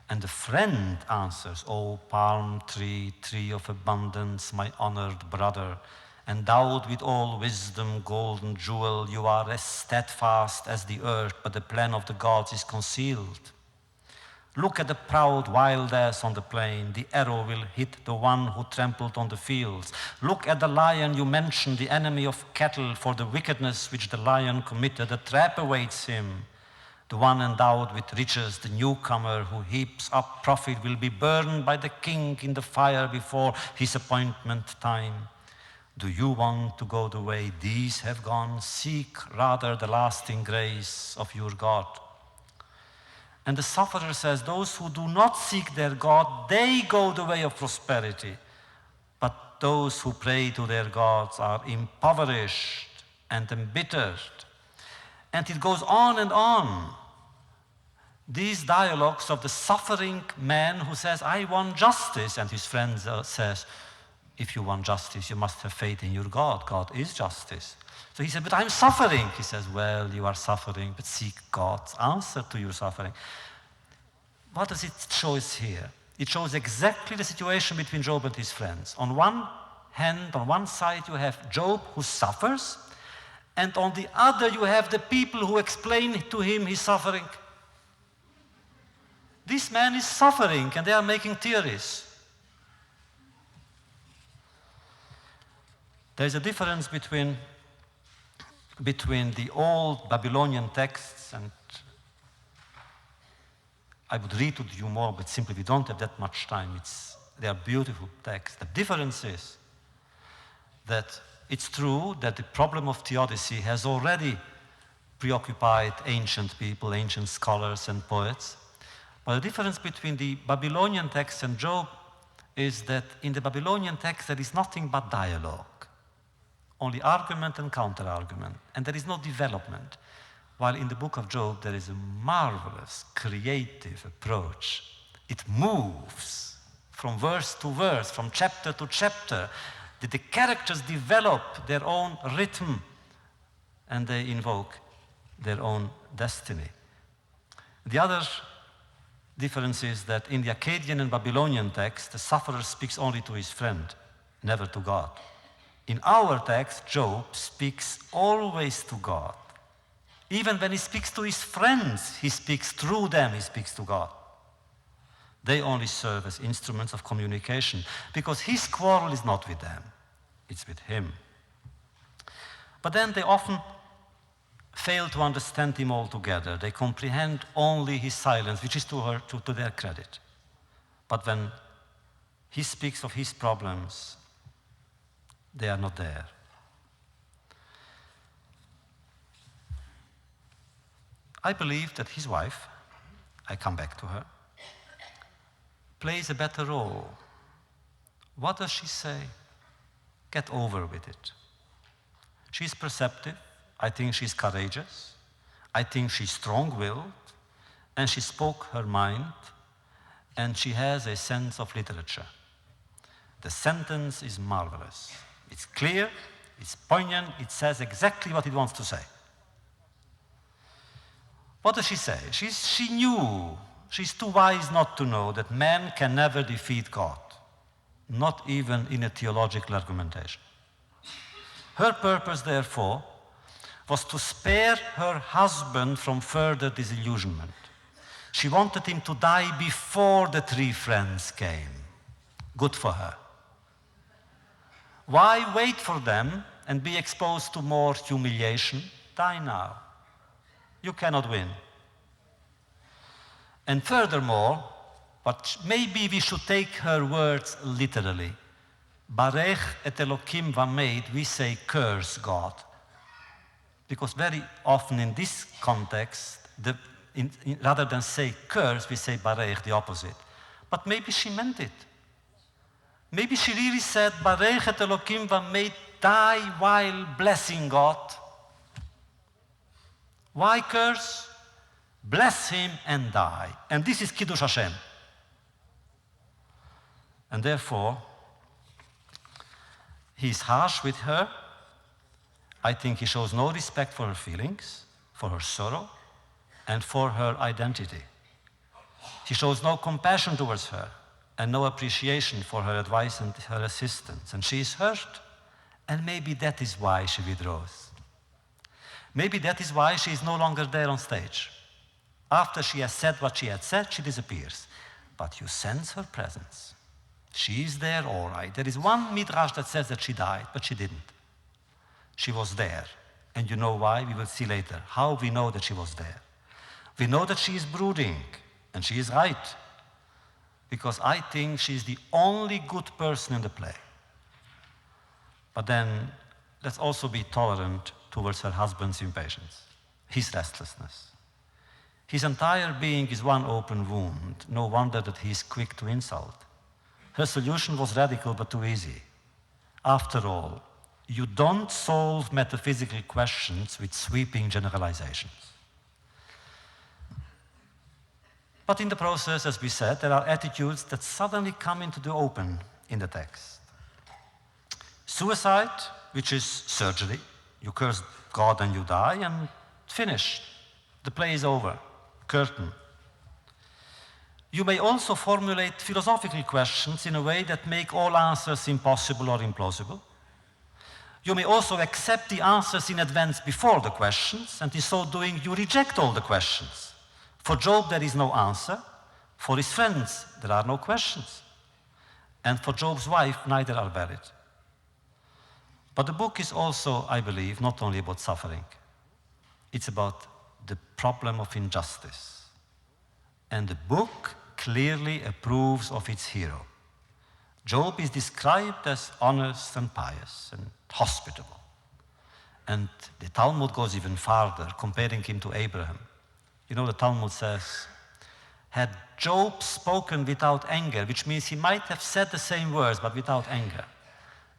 And the friend answers, "O palm tree, tree of abundance, my honored brother, endowed with all wisdom, golden jewel, you are as steadfast as the earth, but the plan of the gods is concealed. Look at the proud wild ass on the plain. The arrow will hit the one who trampled on the fields. Look at the lion you mentioned, the enemy of cattle. For the wickedness which the lion committed, a trap awaits him. The one endowed with riches, the newcomer who heaps up profit, will be burned by the king in the fire before his appointment time. Do you want to go the way these have gone? Seek rather the lasting grace of your God." And the sufferer says, "Those who do not seek their God, they go the way of prosperity. But those who pray to their gods are impoverished and embittered." And it goes on and on. These dialogues of the suffering man who says, "I want justice," and his friend says, "If you want justice, you must have faith in your God. God is justice." So he said, "But I'm suffering." He says, "Well, you are suffering, but seek God's answer to your suffering." What does it show us here? It shows exactly the situation between Job and his friends. On one hand, on one side, you have Job who suffers, and on the other, you have the people who explain to him his suffering. This man is suffering, and they are making theories. There is a difference between the old Babylonian texts, and I would read to you more, but simply we don't have that much time. They are beautiful texts. The difference is that it's true that the problem of theodicy has already preoccupied ancient people, ancient scholars and poets. But the difference between the Babylonian text and Job is that in the Babylonian text there is nothing but dialogue, only argument and counter-argument, and there is no development. While in the book of Job there is a marvelous, creative approach. It moves from verse to verse, from chapter to chapter. The characters develop their own rhythm and they invoke their own destiny. The other difference is that in the Akkadian and Babylonian text, the sufferer speaks only to his friend, never to God. In our text, Job speaks always to God. Even when he speaks to his friends, he speaks through them, he speaks to God. They only serve as instruments of communication because his quarrel is not with them, it's with him. But then they often fail to understand him altogether. They comprehend only his silence, which is to their credit. But when he speaks of his problems, they are not there. I believe that his wife, I come back to her, plays a better role. What does she say? Get over with it. She's perceptive. I think she's courageous. I think she's strong-willed. And she spoke her mind. And she has a sense of literature. The sentence is marvelous. It's clear, it's poignant, it says exactly what it wants to say. What does she say? She knew, she's too wise not to know that man can never defeat God, not even in a theological argumentation. Her purpose, therefore, was to spare her husband from further disillusionment. She wanted him to die before the 3 friends came. Good for her. Why wait for them and be exposed to more humiliation? Die now. You cannot win. And furthermore, but maybe we should take her words literally. Barech et Elokim vameid, we say curse God. Because very often in this context, rather than say curse, we say barech, the opposite. But maybe she meant it. Maybe she really said, Barech et Elokim vameid, die while blessing God. Why curse? Bless him and die. And this is Kiddush Hashem. And therefore, he's harsh with her. I think he shows no respect for her feelings, for her sorrow, and for her identity. He shows no compassion towards her and no appreciation for her advice and her assistance. And she is hurt. And maybe that is why she withdraws. Maybe that is why she is no longer there on stage. After she has said what she had said, she disappears. But you sense her presence. She is there, all right. There is one midrash that says that she died, but she didn't. She was there. And you know why? We will see later. How we know that she was there. We know that she is brooding, and she is right. Because I think she is the only good person in the play. But then, let's also be tolerant towards her husband's impatience, his restlessness. His entire being is one open wound. No wonder that he is quick to insult. Her solution was radical but too easy. After all, you don't solve metaphysical questions with sweeping generalizations. But in the process, as we said, there are attitudes that suddenly come into the open in the text. Suicide, which is surgery. You curse God and you die, and finished. The play is over. Curtain. You may also formulate philosophical questions in a way that make all answers impossible or implausible. You may also accept the answers in advance before the questions, and in so doing you reject all the questions. For Job there is no answer, for his friends there are no questions, and for Job's wife neither are valid. But the book is also, I believe, not only about suffering. It's about the problem of injustice. And the book clearly approves of its hero. Job is described as honest and pious and hospitable. And the Talmud goes even farther, comparing him to Abraham. You know, the Talmud says, had Job spoken without anger, which means he might have said the same words, but without anger,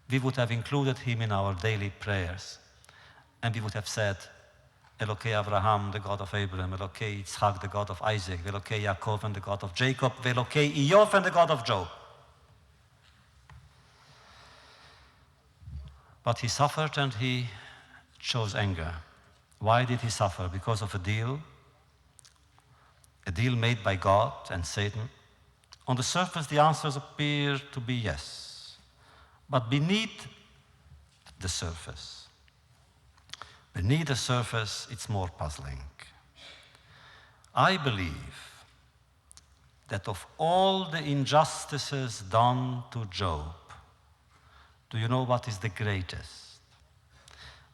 we would have included him in our daily prayers. And we would have said, Elokei Abraham, the God of Abraham, Elokei Yitzchak, the God of Isaac, Elokei Yaakov, and the God of Jacob, Elokei Iyov, and the God of Job. But he suffered and he chose anger. Why did he suffer? Because of a deal made by God and Satan. On the surface, the answers appear to be yes. But beneath the surface, it's more puzzling. I believe that of all the injustices done to Job, do you know what is the greatest?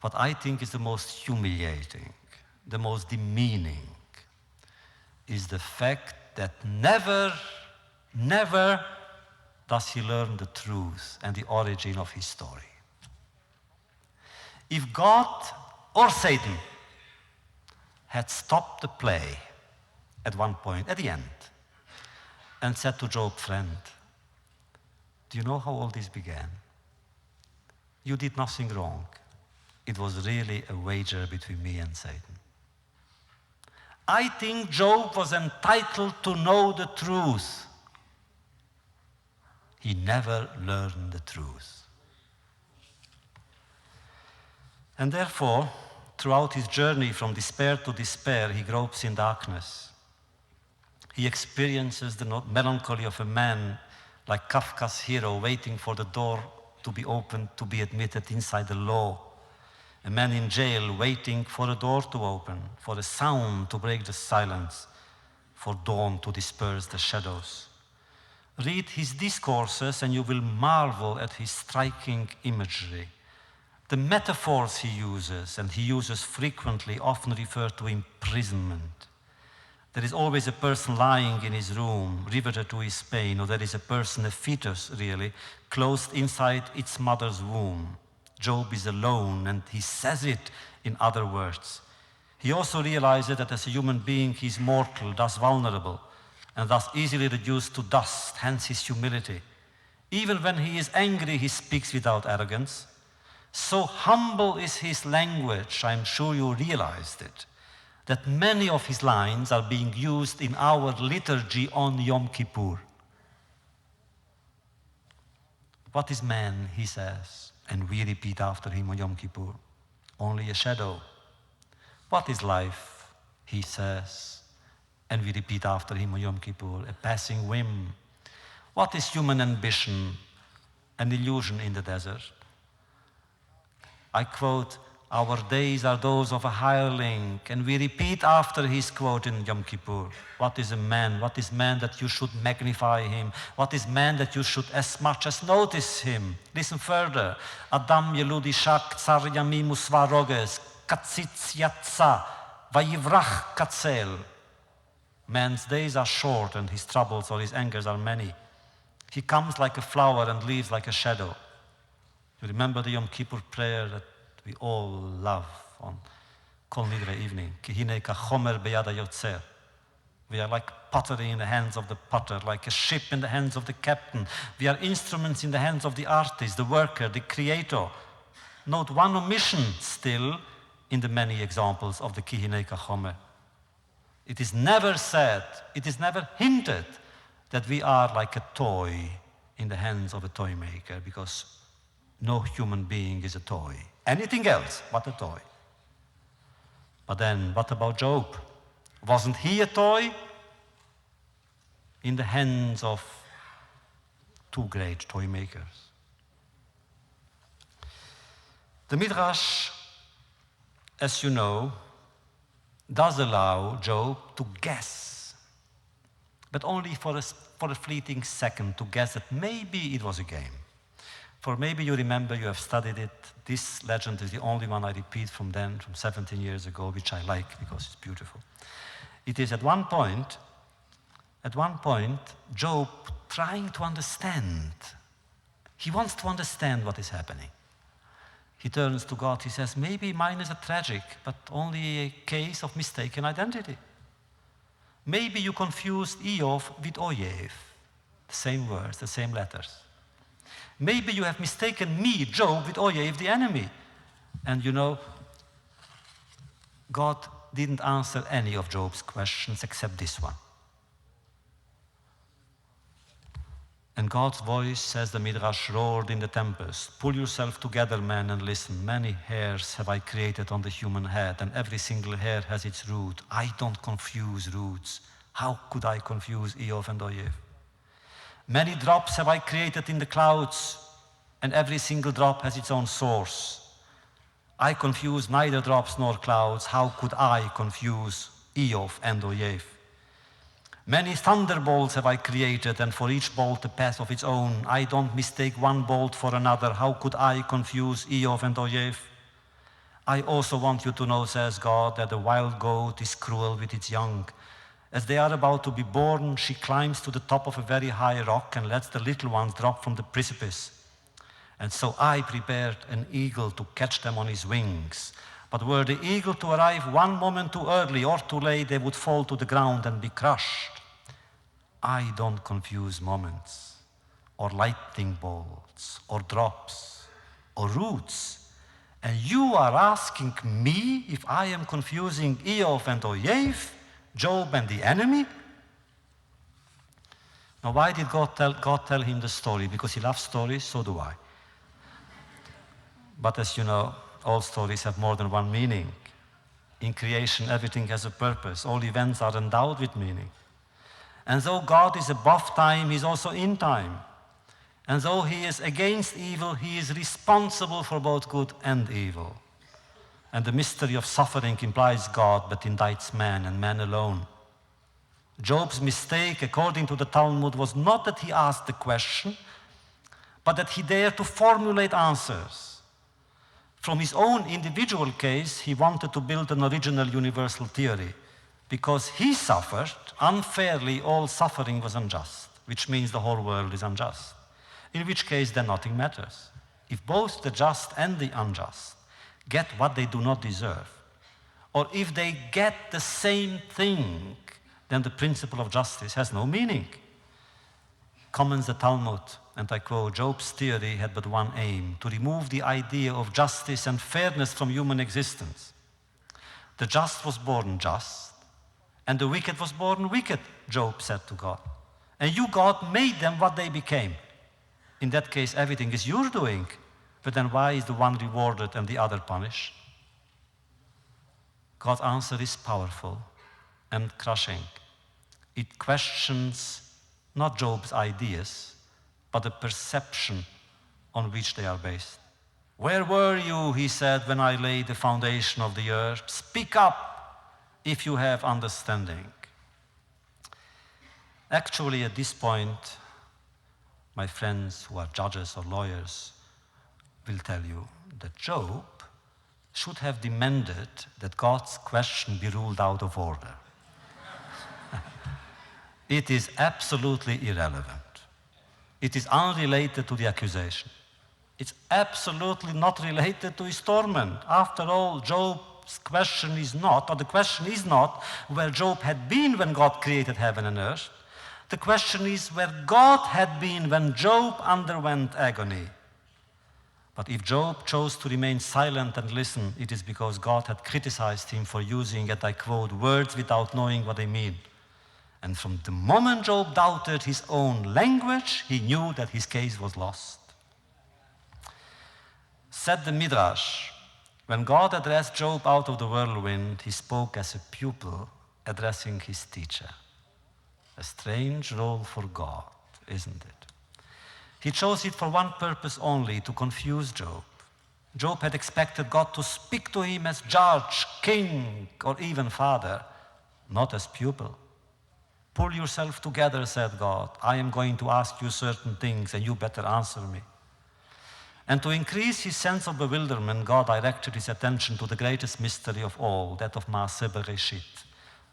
What I think is the most humiliating, the most demeaning, is the fact that never does he learn the truth and the origin of his story. If God or Satan had stopped the play at one point, at the end, and said to Job, friend, do you know how all this began? You did nothing wrong. It was really a wager between me and Satan. I think Job was entitled to know the truth. He never learned the truth. And therefore, throughout his journey from despair to despair, he gropes in darkness. He experiences the melancholy of a man like Kafka's hero waiting for the door to be opened, to be admitted inside the law. A man in jail waiting for a door to open, for a sound to break the silence, for dawn to disperse the shadows. Read his discourses and you will marvel at his striking imagery. The metaphors he uses, and he uses frequently, often refer to imprisonment. There is always a person lying in his room, riveted to his pain, or there is a person, a fetus really, closed inside its mother's womb. Job is alone, and he says it in other words. He also realizes that as a human being he is mortal, thus vulnerable, and thus easily reduced to dust, hence his humility. Even when he is angry, he speaks without arrogance. So humble is his language, I'm sure you realized it, that many of his lines are being used in our liturgy on Yom Kippur. What is man, he says, and we repeat after him on Yom Kippur? Only a shadow. What is life, he says, and we repeat after him on Yom Kippur? A passing whim. What is human ambition? An illusion in the desert. I quote, our days are those of a hireling, and we repeat after his quote in Yom Kippur. What is a man? What is man that you should magnify him? What is man that you should as much as notice him? Listen further. Adam Yeludi Shak Tsar Yamimu Svaroges Katzitz Yatsa Vayivrach Katzel. Man's days are short and his troubles or his angers are many. He comes like a flower and leaves like a shadow. You remember the Yom Kippur prayer that we all love on Kol Nidre evening. Kihine ka chomer beyada yotzer. We are like pottery in the hands of the potter, like a ship in the hands of the captain. We are instruments in the hands of the artist, the worker, the creator. Note one omission still in the many examples of the Kihine ka chomer. It is never said, it is never hinted that we are like a toy in the hands of a toy maker, because no human being is a toy. Anything else but a toy. But then, what about Job? Wasn't he a toy? In the hands of two great toy makers. The Midrash, as you know, does allow Job to guess, but only for a fleeting second, to guess that maybe it was a game. For maybe you remember, you have studied it. This legend is the only one I repeat from 17 years ago, which I like because it's beautiful. It is at one point, Job trying to understand. He wants to understand what is happening. He turns to God, he says, maybe mine is a tragic, but only a case of mistaken identity. Maybe you confused Eov with Oyev. The same words, the same letters. Maybe you have mistaken me, Job, with Oyev, the enemy. And you know, God didn't answer any of Job's questions except this one. And God's voice, says the Midrash, roared in the tempest. Pull yourself together, man, and listen. Many hairs have I created on the human head, and every single hair has its root. I don't confuse roots. How could I confuse Eov and Oyev? Many drops have I created in the clouds, and every single drop has its own source. I confuse neither drops nor clouds. How could I confuse Eov and Oyev? Many thunderbolts have I created, and for each bolt a path of its own. I don't mistake one bolt for another. How could I confuse Eov and Oyev? I also want you to know, says God, that the wild goat is cruel with its young. As they are about to be born, she climbs to the top of a very high rock and lets the little ones drop from the precipice. And so I prepared an eagle to catch them on his wings. But were the eagle to arrive one moment too early or too late, they would fall to the ground and be crushed. I don't confuse moments, or lightning bolts, or drops, or roots. And you are asking me if I am confusing Eov and Oyev, Job and the enemy? Now, why did God tell him the story? Because he loves stories, so do I. But as you know, all stories have more than one meaning. In creation, everything has a purpose. All events are endowed with meaning. And though God is above time, he's also in time. And though he is against evil, he is responsible for both good and evil. And the mystery of suffering implies God, but indicts man and man alone. Job's mistake, according to the Talmud, was not that he asked the question, but that he dared to formulate answers. From his own individual case, he wanted to build an original universal theory. Because he suffered unfairly, all suffering was unjust, which means the whole world is unjust. In which case, then nothing matters. If both the just and the unjust get what they do not deserve, or if they get the same thing, then the principle of justice has no meaning. Comments the Talmud, and I quote, Job's theory had but one aim, to remove the idea of justice and fairness from human existence. The just was born just, and the wicked was born wicked, Job said to God. And you, God, made them what they became. In that case, everything is your doing. But then why is the one rewarded and the other punished? God's answer is powerful and crushing. It questions not Job's ideas, but the perception on which they are based. Where were you, he said, when I laid the foundation of the earth? Speak up if you have understanding. Actually, at this point, my friends who are judges or lawyers will tell you that Job should have demanded that God's question be ruled out of order. It is absolutely irrelevant. It is unrelated to the accusation. It's absolutely not related to his torment. After all, Job's question is not, or the question is not where Job had been when God created heaven and earth. The question is where God had been when Job underwent agony. But if Job chose to remain silent and listen, it is because God had criticized him for using, and I quote, words without knowing what they mean. And from the moment Job doubted his own language, he knew that his case was lost. Said the Midrash, when God addressed Job out of the whirlwind, he spoke as a pupil addressing his teacher. A strange role for God, isn't it? He chose it for one purpose only, to confuse Job. Job had expected God to speak to him as judge, king, or even father, not as pupil. Pull yourself together, said God. I am going to ask you certain things, and you better answer me. And to increase his sense of bewilderment, God directed his attention to the greatest mystery of all, that of Maaseh Bereshit,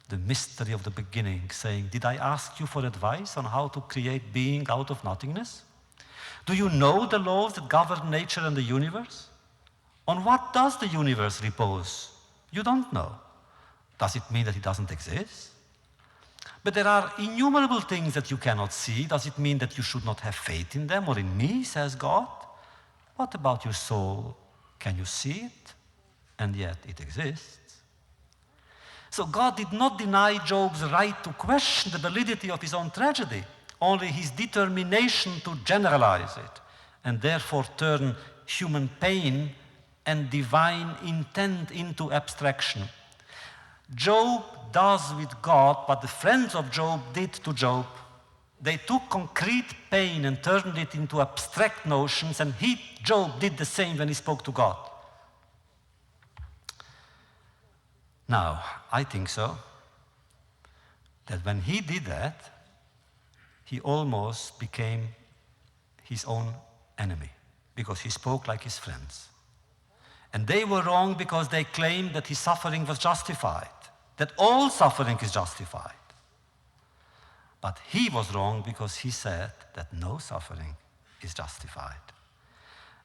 the mystery of the beginning, saying, did I ask you for advice on how to create being out of nothingness? Do you know the laws that govern nature and the universe? On what does the universe repose? You don't know. Does it mean that it doesn't exist? But there are innumerable things that you cannot see. Does it mean that you should not have faith in them or in me, says God? What about your soul? Can you see it? And yet it exists. So God did not deny Job's right to question the validity of his own tragedy, only his determination to generalize it, and therefore turn human pain and divine intent into abstraction. Job does with God what the friends of Job did to Job. They took concrete pain and turned it into abstract notions, and Job, did the same when he spoke to God. Now, I think so, that when he did that, he almost became his own enemy, because he spoke like his friends. And they were wrong because they claimed that his suffering was justified, that all suffering is justified. But he was wrong because he said that no suffering is justified.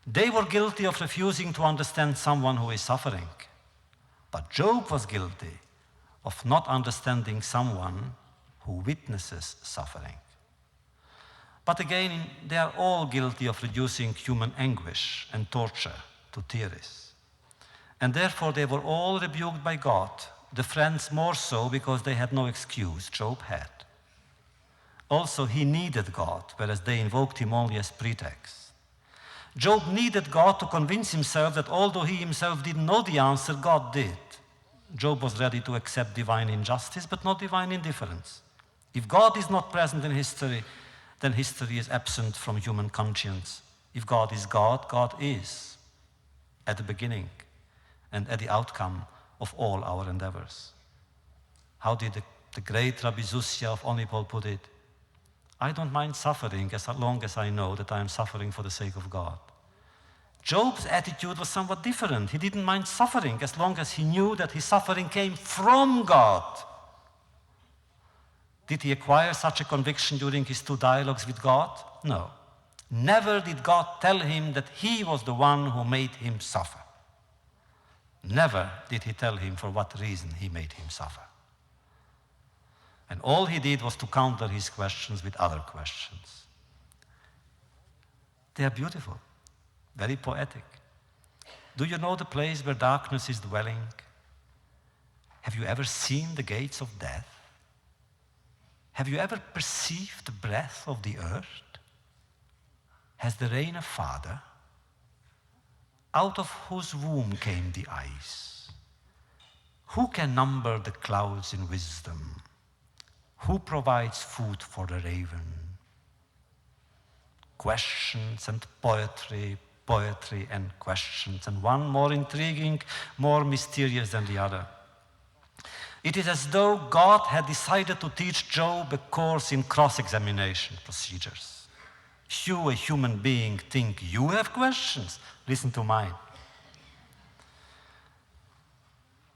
They were guilty of refusing to understand someone who is suffering. But Job was guilty of not understanding someone who witnesses suffering. But again, they are all guilty of reducing human anguish and torture to theories. And therefore they were all rebuked by God, the friends more so because they had no excuse. Job had. Also, he needed God, whereas they invoked him only as pretext. Job needed God to convince himself that although he himself didn't know the answer, God did. Job was ready to accept divine injustice, but not divine indifference. If God is not present in history, then history is absent from human conscience. If God is God, God is at the beginning and at the outcome of all our endeavors. How did the The great Rabbi Zusia of Onipol put it, I don't mind suffering as long as I know that I am suffering for the sake of God. Job's attitude was somewhat different. He didn't mind suffering as long as he knew that his suffering came from God. Did he acquire such a conviction during his 2 dialogues with God? No. Never did God tell him that he was the one who made him suffer. Never did he tell him for what reason he made him suffer. And all he did was to counter his questions with other questions. They are beautiful, very poetic. Do you know the place where darkness is dwelling? Have you ever seen the gates of death? Have you ever perceived the breath of the earth? Has the rain a father? Out of whose womb came the ice? Who can number the clouds in wisdom? Who provides food for the raven? Questions and poetry, poetry and questions, and one more intriguing, more mysterious than the other. It is as though God had decided to teach Job a course in cross-examination procedures. You, a human being, think you have questions? Listen to mine.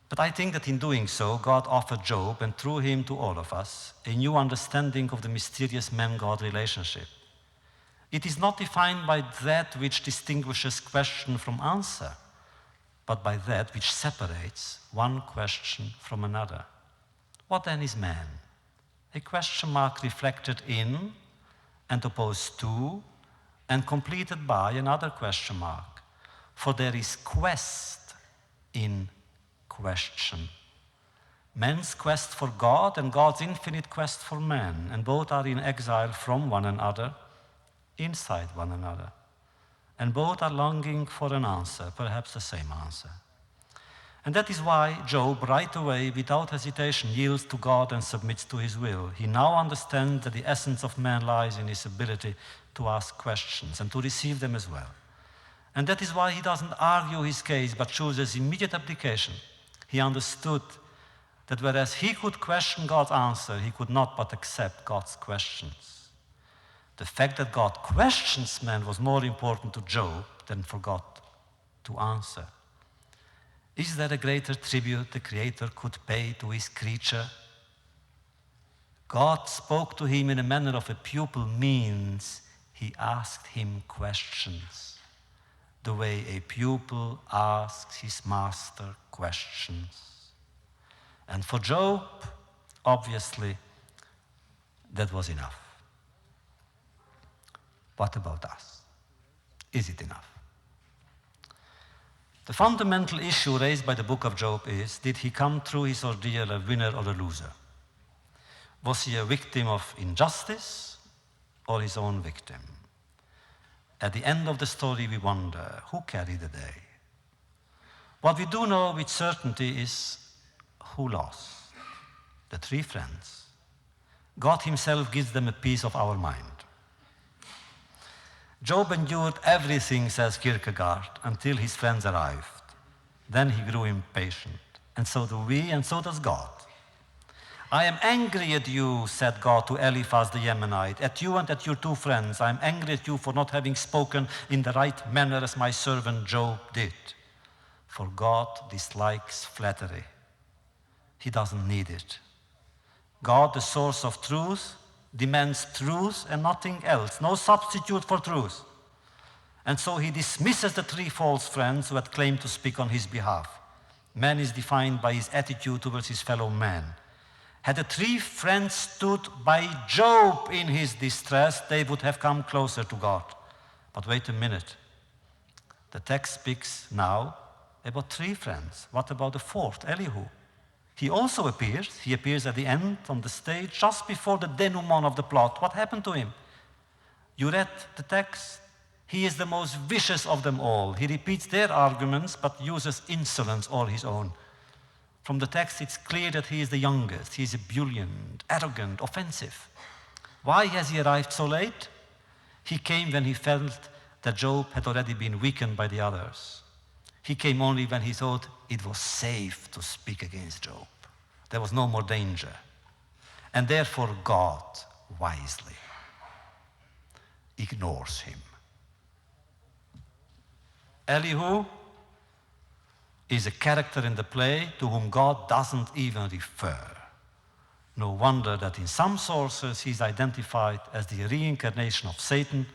But I think that in doing so, God offered Job, and through him to all of us, a new understanding of the mysterious man-God relationship. It is not defined by that which distinguishes question from answer, but by that which separates one question from another. What then is man? A question mark reflected in and opposed to and completed by another question mark. For there is quest in question. Man's quest for God and God's infinite quest for man, and both are in exile from one another, inside one another. And both are longing for an answer, perhaps the same answer. And that is why Job, right away, without hesitation, yields to God and submits to his will. He now understands that the essence of man lies in his ability to ask questions and to receive them as well. And that is why he doesn't argue his case, but chooses immediate application. He understood that whereas he could question God's answer, he could not but accept God's questions. The fact that God questions man was more important to Job than for God to answer. Is there a greater tribute the Creator could pay to his creature? God spoke to him in a manner of a pupil means he asked him questions, the way a pupil asks his master questions. And for Job, obviously, that was enough. What about us? Is it enough? The fundamental issue raised by the book of Job is, did he come through his ordeal a winner or a loser? Was he a victim of injustice or his own victim? At the end of the story, we wonder, who carried the day? What we do know with certainty is who lost. The 3 friends. God himself gives them a piece of our mind. Job endured everything, says Kierkegaard, until his friends arrived. Then he grew impatient. And so do we, and so does God. I am angry at you, said God to Eliphaz the Yemenite, at you and at your 2 friends. I am angry at you for not having spoken in the right manner as my servant Job did. For God dislikes flattery. He doesn't need it. God, the source of truth, demands truth and nothing else, no substitute for truth. And so he dismisses the 3 false friends who had claimed to speak on his behalf. Man is defined by his attitude towards his fellow man. Had the 3 friends stood by Job in his distress, they would have come closer to God. But wait a minute. The text speaks now about 3 friends. What about the 4th, Elihu? He also appears. He appears at the end on the stage, just before the denouement of the plot. What happened to him? You read the text. He is the most vicious of them all. He repeats their arguments, but uses insolence all his own. From the text, it's clear that he is the youngest. He is ebullient, arrogant, offensive. Why has he arrived so late? He came when he felt that Job had already been weakened by the others. He came only when he thought it was safe to speak against Job. There was no more danger. And therefore God wisely ignores him. Elihu is a character in the play to whom God doesn't even refer. No wonder that in some sources he's identified as the reincarnation of Satan,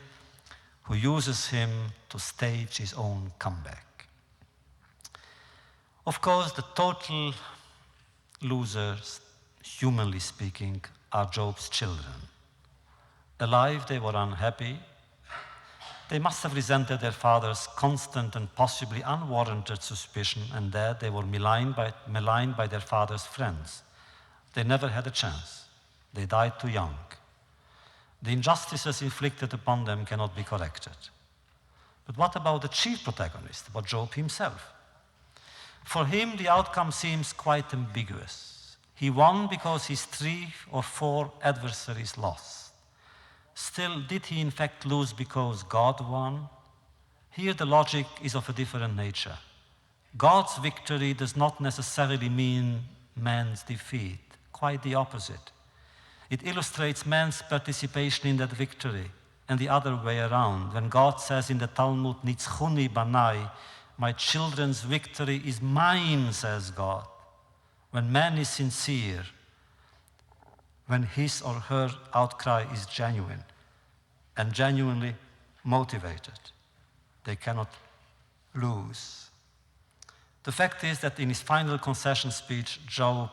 who uses him to stage his own comeback. Of course, the total losers, humanly speaking, are Job's children. Alive, they were unhappy. They must have resented their father's constant and possibly unwarranted suspicion, and that they were maligned by their father's friends. They never had a chance. They died too young. The injustices inflicted upon them cannot be corrected. But what about the chief protagonist, about Job himself? For him, the outcome seems quite ambiguous. He won because his 3 or 4 adversaries lost. Still, did he in fact lose because God won? Here the logic is of a different nature. God's victory does not necessarily mean man's defeat, quite the opposite. It illustrates man's participation in that victory, and the other way around. When God says in the Talmud, Nitzchuni banai, my children's victory is mine, says God. When man is sincere, when his or her outcry is genuine and genuinely motivated, they cannot lose. The fact is that in his final concession speech, Job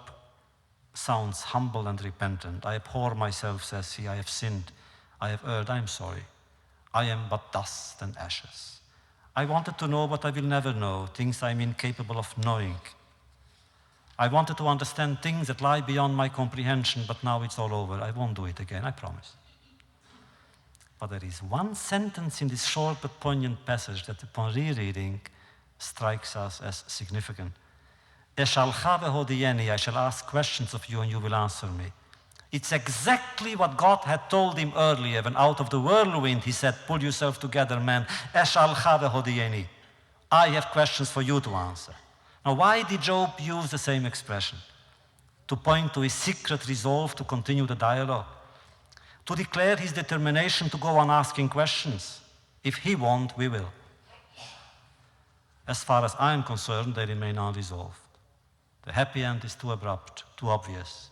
sounds humble and repentant. I abhor myself, says he, I have sinned, I have erred, I am sorry. I am but dust and ashes. I wanted to know what I will never know, things I am incapable of knowing. I wanted to understand things that lie beyond my comprehension, but now it's all over. I won't do it again, I promise. But there is one sentence in this short but poignant passage that upon rereading strikes us as significant. I shall ask questions of you and you will answer me. It's exactly what God had told him earlier when out of the whirlwind he said, pull yourself together, man. I have questions for you to answer. Now, why did Job use the same expression? To point to his secret resolve to continue the dialogue. To declare his determination to go on asking questions. If he won't, we will. As far as I am concerned, they remain unresolved. The happy end is too abrupt, too obvious.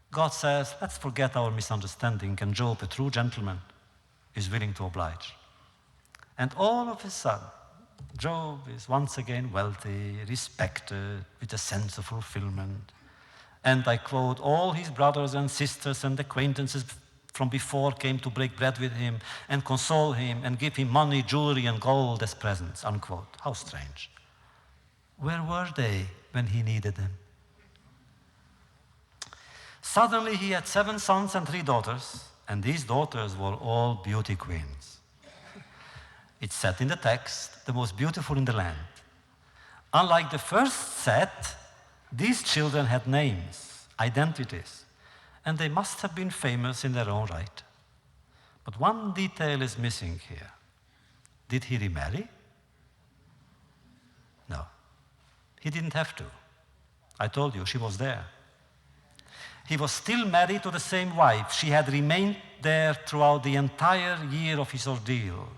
God says, let's forget our misunderstanding, and Job, a true gentleman, is willing to oblige. And all of a sudden, Job is once again wealthy, respected, with a sense of fulfillment. And I quote, all his brothers and sisters and acquaintances from before came to break bread with him and console him and give him money, jewelry, and gold as presents, unquote. How strange. Where were they when he needed them? Suddenly he had 7 sons and 3 daughters, and these daughters were all beauty queens. It's said in the text, the most beautiful in the land. Unlike the first set, these children had names, identities, and they must have been famous in their own right. But one detail is missing here. Did he remarry? No. He didn't have to. I told you, she was there. He was still married to the same wife. She had remained there throughout the entire year of his ordeal.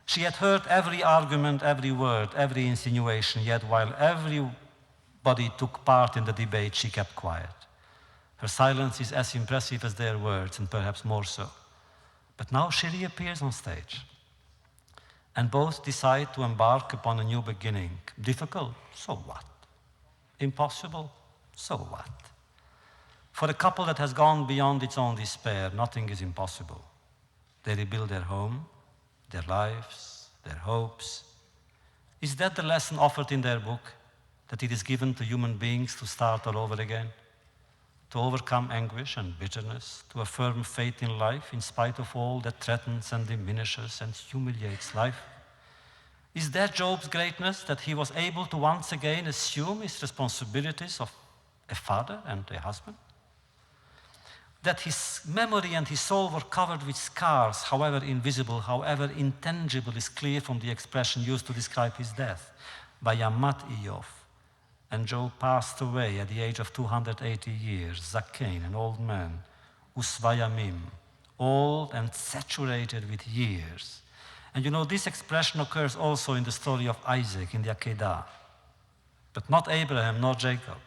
She had heard every argument, every word, every insinuation, yet while everybody took part in the debate, she kept quiet. Her silence is as impressive as their words, and perhaps more so. But now she reappears on stage. And both decide to embark upon a new beginning. Difficult? So what? Impossible? So what? For a couple that has gone beyond its own despair, nothing is impossible. They rebuild their home, their lives, their hopes. Is that the lesson offered in their book? That it is given to human beings to start all over again? To overcome anguish and bitterness, to affirm faith in life in spite of all that threatens and diminishes and humiliates life? Is that Job's greatness, that he was able to once again assume his responsibilities of a father and a husband? That his memory and his soul were covered with scars, however invisible, however intangible, is clear from the expression used to describe his death, Vayamat Iyov. and Job passed away at the age of 280 years, Zakein, an old man, Usvayamim, old and saturated with years. And you know, this expression occurs also in the story of Isaac in the Akedah, but not Abraham nor Jacob.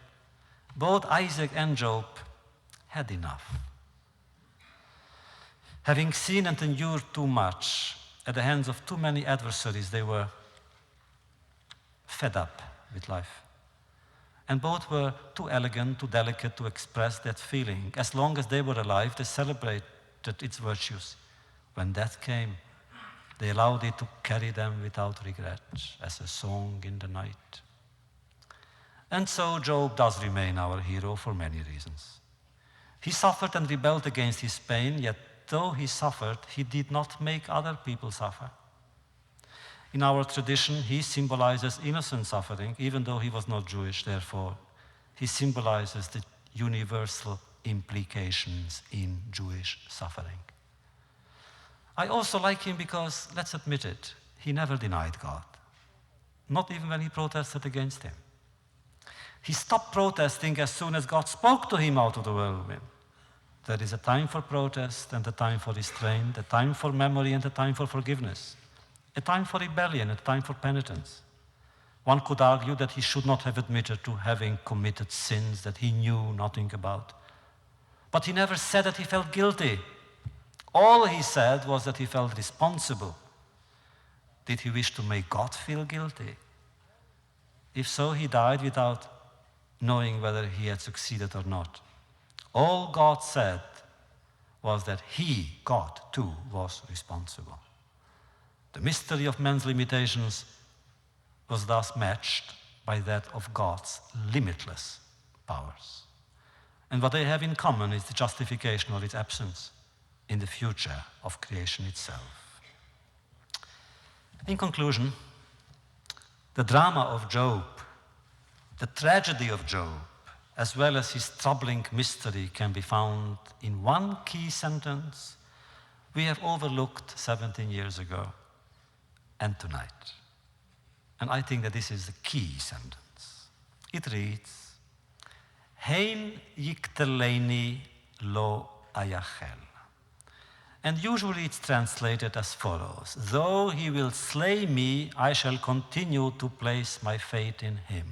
Both Isaac and Job had enough. Having seen and endured too much at the hands of too many adversaries, they were fed up with life. And both were too elegant, too delicate to express that feeling. As long as they were alive, they celebrated its virtues. When death came, they allowed it to carry them without regret, as a song in the night. And so Job does remain our hero for many reasons. He suffered and rebelled against his pain, yet though he suffered, he did not make other people suffer. In our tradition, he symbolizes innocent suffering, even though he was not Jewish, therefore, he symbolizes the universal implications in Jewish suffering. I also like him because, let's admit it, he never denied God, not even when he protested against him. He stopped protesting as soon as God spoke to him out of the whirlwind. There is a time for protest and a time for restraint, a time for memory and a time for forgiveness, a time for rebellion, a time for penitence. One could argue that he should not have admitted to having committed sins that he knew nothing about. But he never said that he felt guilty. All he said was that he felt responsible. Did he wish to make God feel guilty? If so, he died without knowing whether he had succeeded or not. All God said was that he, God, too, was responsible. The mystery of man's limitations was thus matched by that of God's limitless powers. And what they have in common is the justification or its absence in the future of creation itself. In conclusion, the drama of Job, the tragedy of Job, as well as his troubling mystery can be found in one key sentence we have overlooked 17 years ago and tonight. And I think that this is the key sentence. It reads, Hein yikteleni lo ayachel. And usually it's translated as follows, though he will slay me, I shall continue to place my faith in him.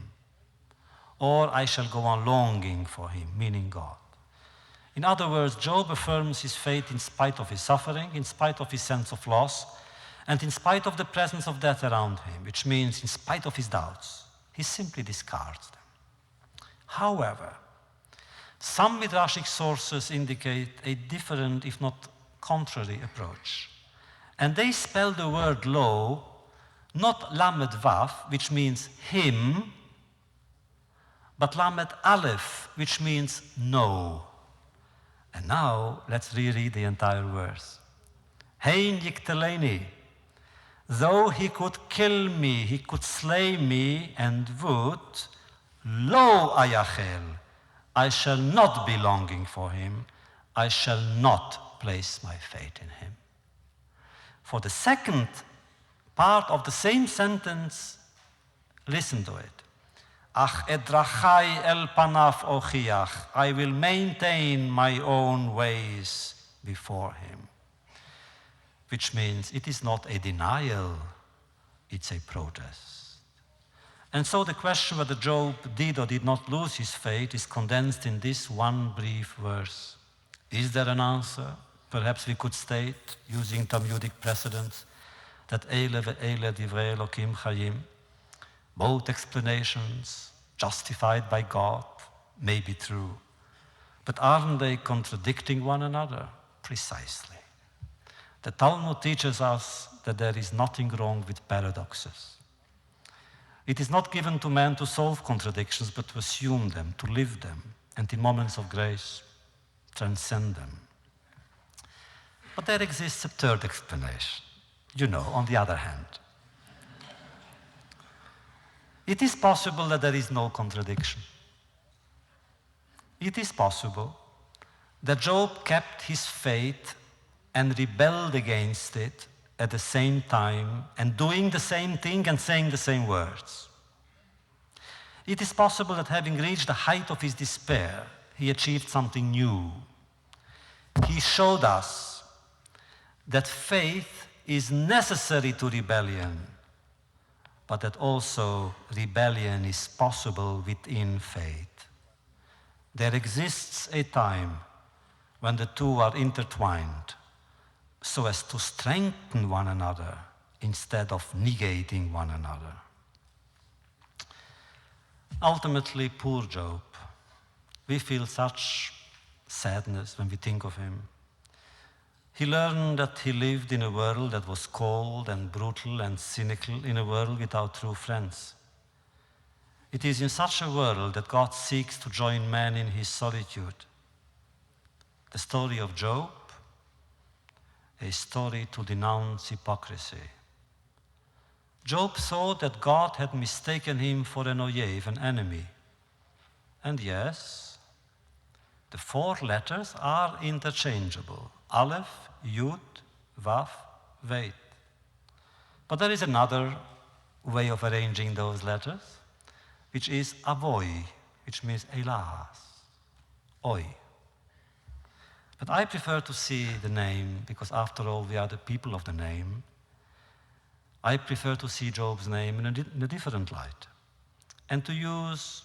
Or I shall go on longing for him, meaning God. In other words, Job affirms his faith in spite of his suffering, in spite of his sense of loss, and in spite of the presence of death around him, which means in spite of his doubts, he simply discards them. However, some Midrashic sources indicate a different, if not contrary, approach. And they spell the word lo, not lamed vav, which means him, but lamed aleph, which means no. And now, let's reread the entire verse. Hein yikteleni. Though he could kill me, he could slay me, and would, lo ayachel, I shall not be longing for him, I shall not place my faith in him. For the second part of the same sentence, listen to it. Ach edrachai el panaf ochiach, I will maintain my own ways before him. Which means it is not a denial, it's a protest. And so the question whether Job did or did not lose his faith is condensed in this one brief verse. Is there an answer? Perhaps we could state, using Talmudic precedents, that Eile ve'eile divrei Elokim chayim, both explanations, justified by God, may be true. But aren't they contradicting one another? Precisely. The Talmud teaches us that there is nothing wrong with paradoxes. It is not given to man to solve contradictions, but to assume them, to live them, and in moments of grace, transcend them. But there exists a third explanation. You know, on the other hand. It is possible that there is no contradiction. It is possible that Job kept his faith and rebelled against it at the same time and doing the same thing and saying the same words. It is possible that having reached the height of his despair, he achieved something new. He showed us that faith is necessary to rebellion, but that also rebellion is possible within faith. There exists a time when the two are intertwined so as to strengthen one another instead of negating one another. Ultimately, poor Job. We feel such sadness when we think of him. He learned that he lived in a world that was cold and brutal and cynical, in a world without true friends. It is in such a world that God seeks to join man in his solitude. The story of Job, a story to denounce hypocrisy. Job thought that God had mistaken him for an oyev, an enemy. And yes, the four letters are interchangeable. Aleph, Yud, Vav, Veit. But there is another way of arranging those letters, which is Avoy, which means alas, Oi. But I prefer to see the name, because after all we are the people of the name. I prefer to see Job's name in a different light, and to use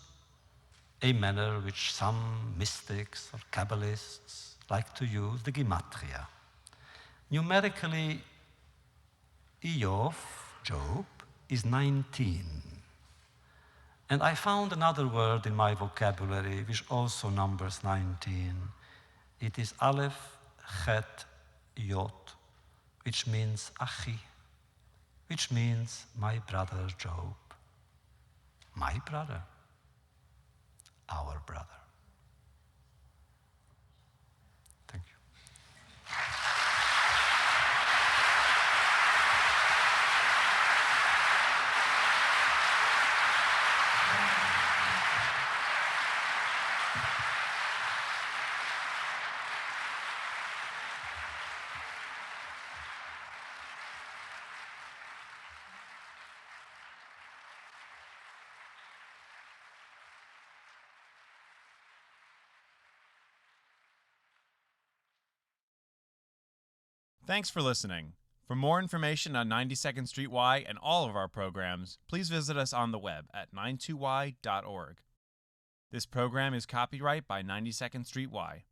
a manner which some mystics or Kabbalists like to use, the Gematria. Numerically, Iyov, Job, is 19. And I found another word in my vocabulary which also numbers 19. It is Aleph, Chet, Yod, which means Achi, which means my brother Job. My brother. Our brother. Thank you. Thanks for listening. For more information on 92nd Street Y and all of our programs, please visit us on the web at 92y.org. This program is copyright by 92nd Street Y.